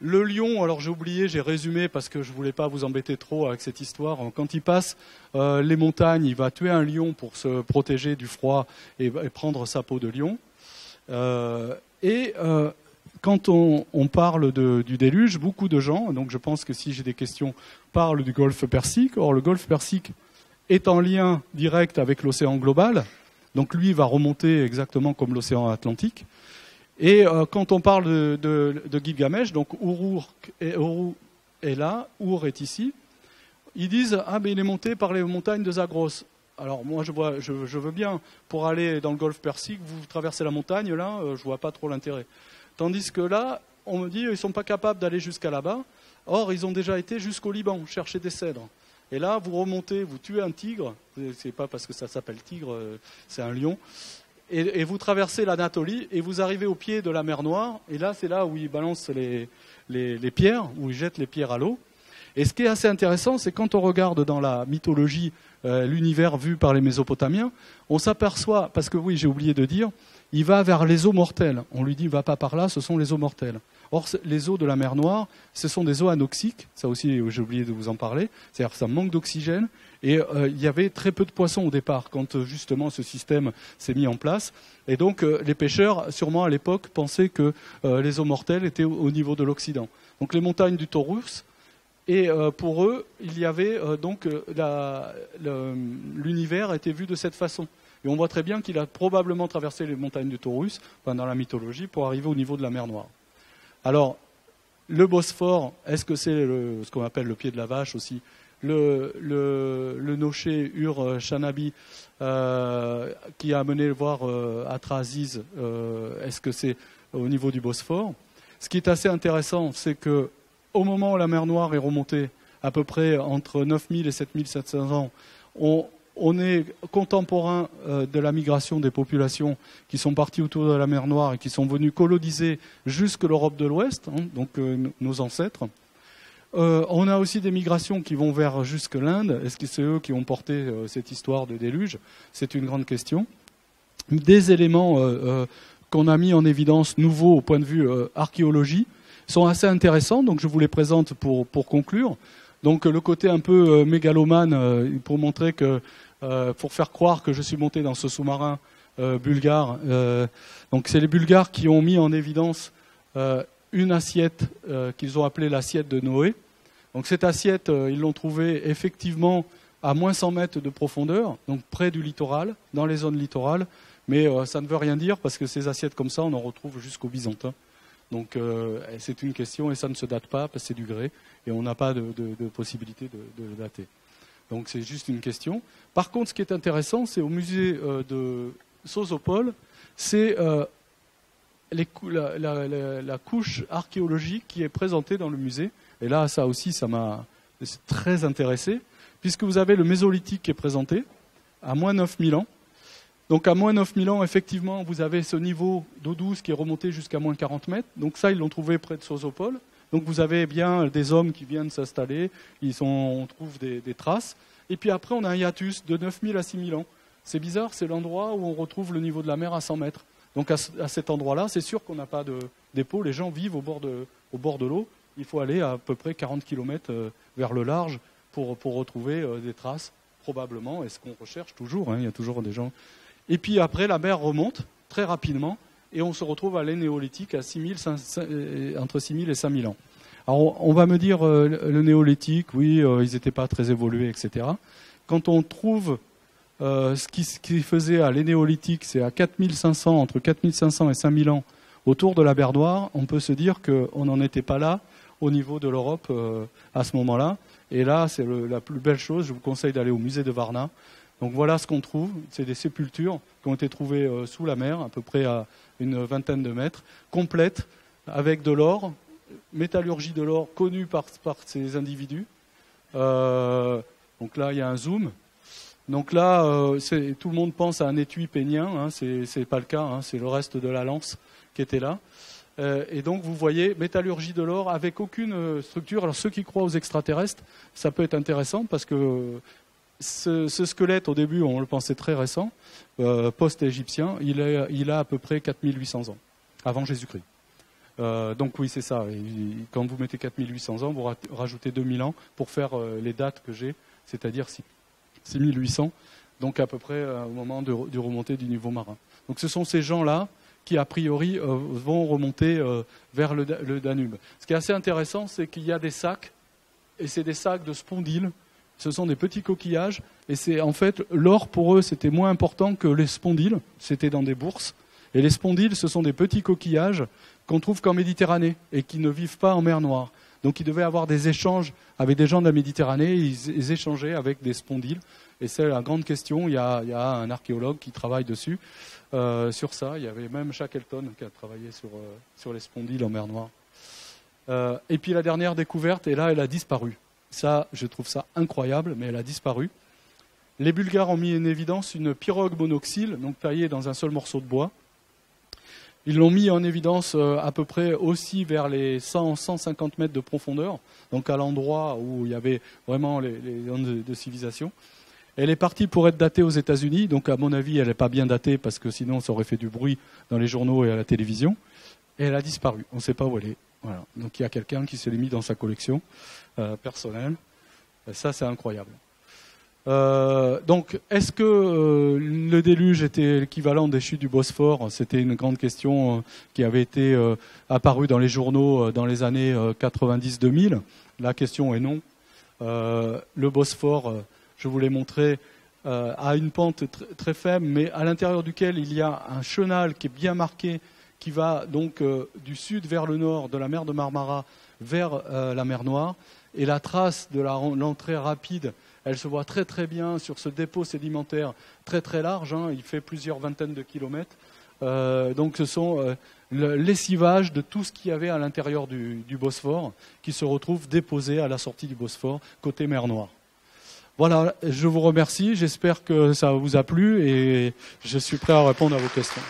le lion, alors j'ai oublié, j'ai résumé parce que je ne voulais pas vous embêter trop avec cette histoire. Quand il passe les montagnes, il va tuer un lion pour se protéger du froid et prendre sa peau de lion. Quand on parle du déluge, beaucoup de gens, donc je pense que si j'ai des questions, parlent du golfe Persique. Or, le golfe Persique est en lien direct avec l'océan global. Donc lui, il va remonter exactement comme l'océan Atlantique. Et quand on parle de Gilgamesh, donc Uru est là, Ur est ici, ils disent « Ah, mais il est monté par les montagnes de Zagros ». Alors moi, je veux bien, pour aller dans le golfe Persique, vous traversez la montagne, là, je vois pas trop l'intérêt. Tandis que là, on me dit ils ne sont pas capables d'aller jusqu'à là-bas. Or, ils ont déjà été jusqu'au Liban, chercher des cèdres. Et là, vous remontez, vous tuez un tigre, c'est pas parce que ça s'appelle tigre, c'est un lion. Et vous traversez l'Anatolie et vous arrivez au pied de la mer Noire. Et là, c'est là où ils balancent les pierres, où ils jettent les pierres à l'eau. Et ce qui est assez intéressant, c'est quand on regarde dans la mythologie l'univers vu par les Mésopotamiens, on s'aperçoit, parce que oui, j'ai oublié de dire, il va vers les eaux mortelles. On lui dit, va pas par là, ce sont les eaux mortelles. Or, les eaux de la mer Noire, ce sont des eaux anoxiques, ça aussi j'ai oublié de vous en parler, c'est-à-dire que ça manque d'oxygène, et il y avait très peu de poissons au départ, quand justement ce système s'est mis en place. Et donc les pêcheurs, sûrement à l'époque, pensaient que les eaux mortelles étaient au niveau de l'Occident. Donc les montagnes du Taurus, et pour eux, il y avait donc l'univers était vu de cette façon. Et on voit très bien qu'il a probablement traversé les montagnes du Taurus, dans la mythologie, pour arriver au niveau de la mer Noire. Alors, le Bosphore, est-ce que c'est ce qu'on appelle le pied de la vache aussi? Le nocher Ur-Shanabi qui a amené voir Atrahasis, est-ce que c'est au niveau du Bosphore? Ce qui est assez intéressant, c'est que au moment où la mer Noire est remontée, à peu près entre 9000 et 7700 ans, on est contemporain de la migration des populations qui sont parties autour de la mer Noire et qui sont venues coloniser jusque l'Europe de l'Ouest, donc nos ancêtres. On a aussi des migrations qui vont vers jusque l'Inde. Est-ce que c'est eux qui ont porté cette histoire de déluge? C'est une grande question. Des éléments qu'on a mis en évidence nouveaux au point de vue archéologie sont assez intéressants, donc je vous les présente pour conclure. Donc le côté un peu mégalomane, pour montrer que, pour faire croire que je suis monté dans ce sous-marin bulgare. Donc c'est les Bulgares qui ont mis en évidence une assiette qu'ils ont appelée l'assiette de Noé. Donc cette assiette, ils l'ont trouvée effectivement à moins 100 mètres de profondeur, donc près du littoral, dans les zones littorales. Mais ça ne veut rien dire parce que ces assiettes comme ça, on en retrouve jusqu'au Byzantin. Donc c'est une question et ça ne se date pas parce que c'est du grès et on n'a pas de possibilité de le dater. Donc c'est juste une question. Par contre, ce qui est intéressant, c'est au musée de Sozopol, c'est la couche archéologique qui est présentée dans le musée. Et là, ça aussi, ça m'a très intéressé, puisque vous avez le Mésolithique qui est présenté à moins 9000 ans. Donc à moins 9000 ans, effectivement, vous avez ce niveau d'eau douce qui est remonté jusqu'à moins 40 mètres. Donc ça, ils l'ont trouvé près de Sozopol. Donc vous avez bien des hommes qui viennent s'installer, on trouve des traces. Et puis après, on a un hiatus de 9000 à 6000 ans. C'est bizarre, c'est l'endroit où on retrouve le niveau de la mer à 100 mètres. Donc à cet endroit-là, c'est sûr qu'on n'a pas de dépôt. Les gens vivent au bord de l'eau. Il faut aller à peu près 40 km vers le large pour retrouver des traces, probablement. Et ce qu'on recherche toujours, il y a toujours des gens. Et puis après, la mer remonte très rapidement et on se retrouve à l'ère néolithique à entre 6000 et 5000 ans. Alors on va me dire, le néolithique, oui, ils n'étaient pas très évolués, etc. Quand on trouve ce qui faisait à l'ère néolithique, c'est à 4500, entre 4500 et 5000 ans, autour de la mer Noire, on peut se dire qu'on n'en était pas là au niveau de l'Europe à ce moment-là. Et là, c'est la plus belle chose. Je vous conseille d'aller au musée de Varna. Donc voilà ce qu'on trouve. C'est des sépultures qui ont été trouvées sous la mer, à peu près à une vingtaine de mètres, complètes, avec de l'or, métallurgie de l'or connue par ces individus. Donc là, il y a un zoom. Donc là, tout le monde pense à un étui pénien. C'est pas le cas. C'est le reste de la lance qui était là. Et donc vous voyez, métallurgie de l'or avec aucune structure. Alors ceux qui croient aux extraterrestres, ça peut être intéressant parce que ce squelette, au début, on le pensait très récent, post-égyptien, il a à peu près 4800 ans, avant Jésus-Christ. Donc oui, c'est ça. Et quand vous mettez 4800 ans, vous rajoutez 2000 ans pour faire les dates que j'ai, c'est-à-dire 6800, donc à peu près au moment du remontée du niveau marin. Donc ce sont ces gens-là qui, a priori, vont remonter vers le Danube. Ce qui est assez intéressant, c'est qu'il y a des sacs, et c'est des sacs de spondyles. Ce sont des petits coquillages, et c'est en fait, l'or pour eux, c'était moins important que les spondyles, c'était dans des bourses. Et les spondyles, ce sont des petits coquillages qu'on trouve qu'en Méditerranée, et qui ne vivent pas en mer Noire. Donc ils devaient avoir des échanges avec des gens de la Méditerranée, ils échangeaient avec des spondyles. Et c'est la grande question, il y a un archéologue qui travaille dessus, sur ça. Il y avait même Shackleton qui a travaillé sur les spondyles en mer Noire. Et puis la dernière découverte, et là elle a disparu. Ça, je trouve ça incroyable, mais elle a disparu. Les Bulgares ont mis en évidence une pirogue monoxyle, donc taillée dans un seul morceau de bois. Ils l'ont mis en évidence à peu près aussi vers les 100-150 mètres de profondeur, donc à l'endroit où il y avait vraiment les zones de civilisation. Elle est partie pour être datée aux États-Unis, donc à mon avis, elle n'est pas bien datée parce que sinon ça aurait fait du bruit dans les journaux et à la télévision. Et elle a disparu, on ne sait pas où elle est. Voilà. Donc il y a quelqu'un qui se l'est mis dans sa collection personnelle. Et ça, c'est incroyable. Donc, est-ce que le déluge était l'équivalent des chutes du Bosphore? C'était une grande question qui avait été apparue dans les journaux dans les années 90-2000. La question est non. Le Bosphore, je vous l'ai montré, a une pente très faible, mais à l'intérieur duquel il y a un chenal qui est bien marqué, qui va donc du sud vers le nord, de la mer de Marmara vers la mer Noire. Et la trace de l'entrée rapide, elle se voit très très bien sur ce dépôt sédimentaire très très large, hein, il fait plusieurs vingtaines de kilomètres. Donc ce sont le lessivage de tout ce qu'il y avait à l'intérieur du Bosphore qui se retrouve déposé à la sortie du Bosphore, côté mer Noire. Voilà, je vous remercie, j'espère que ça vous a plu et je suis prêt à répondre à vos questions.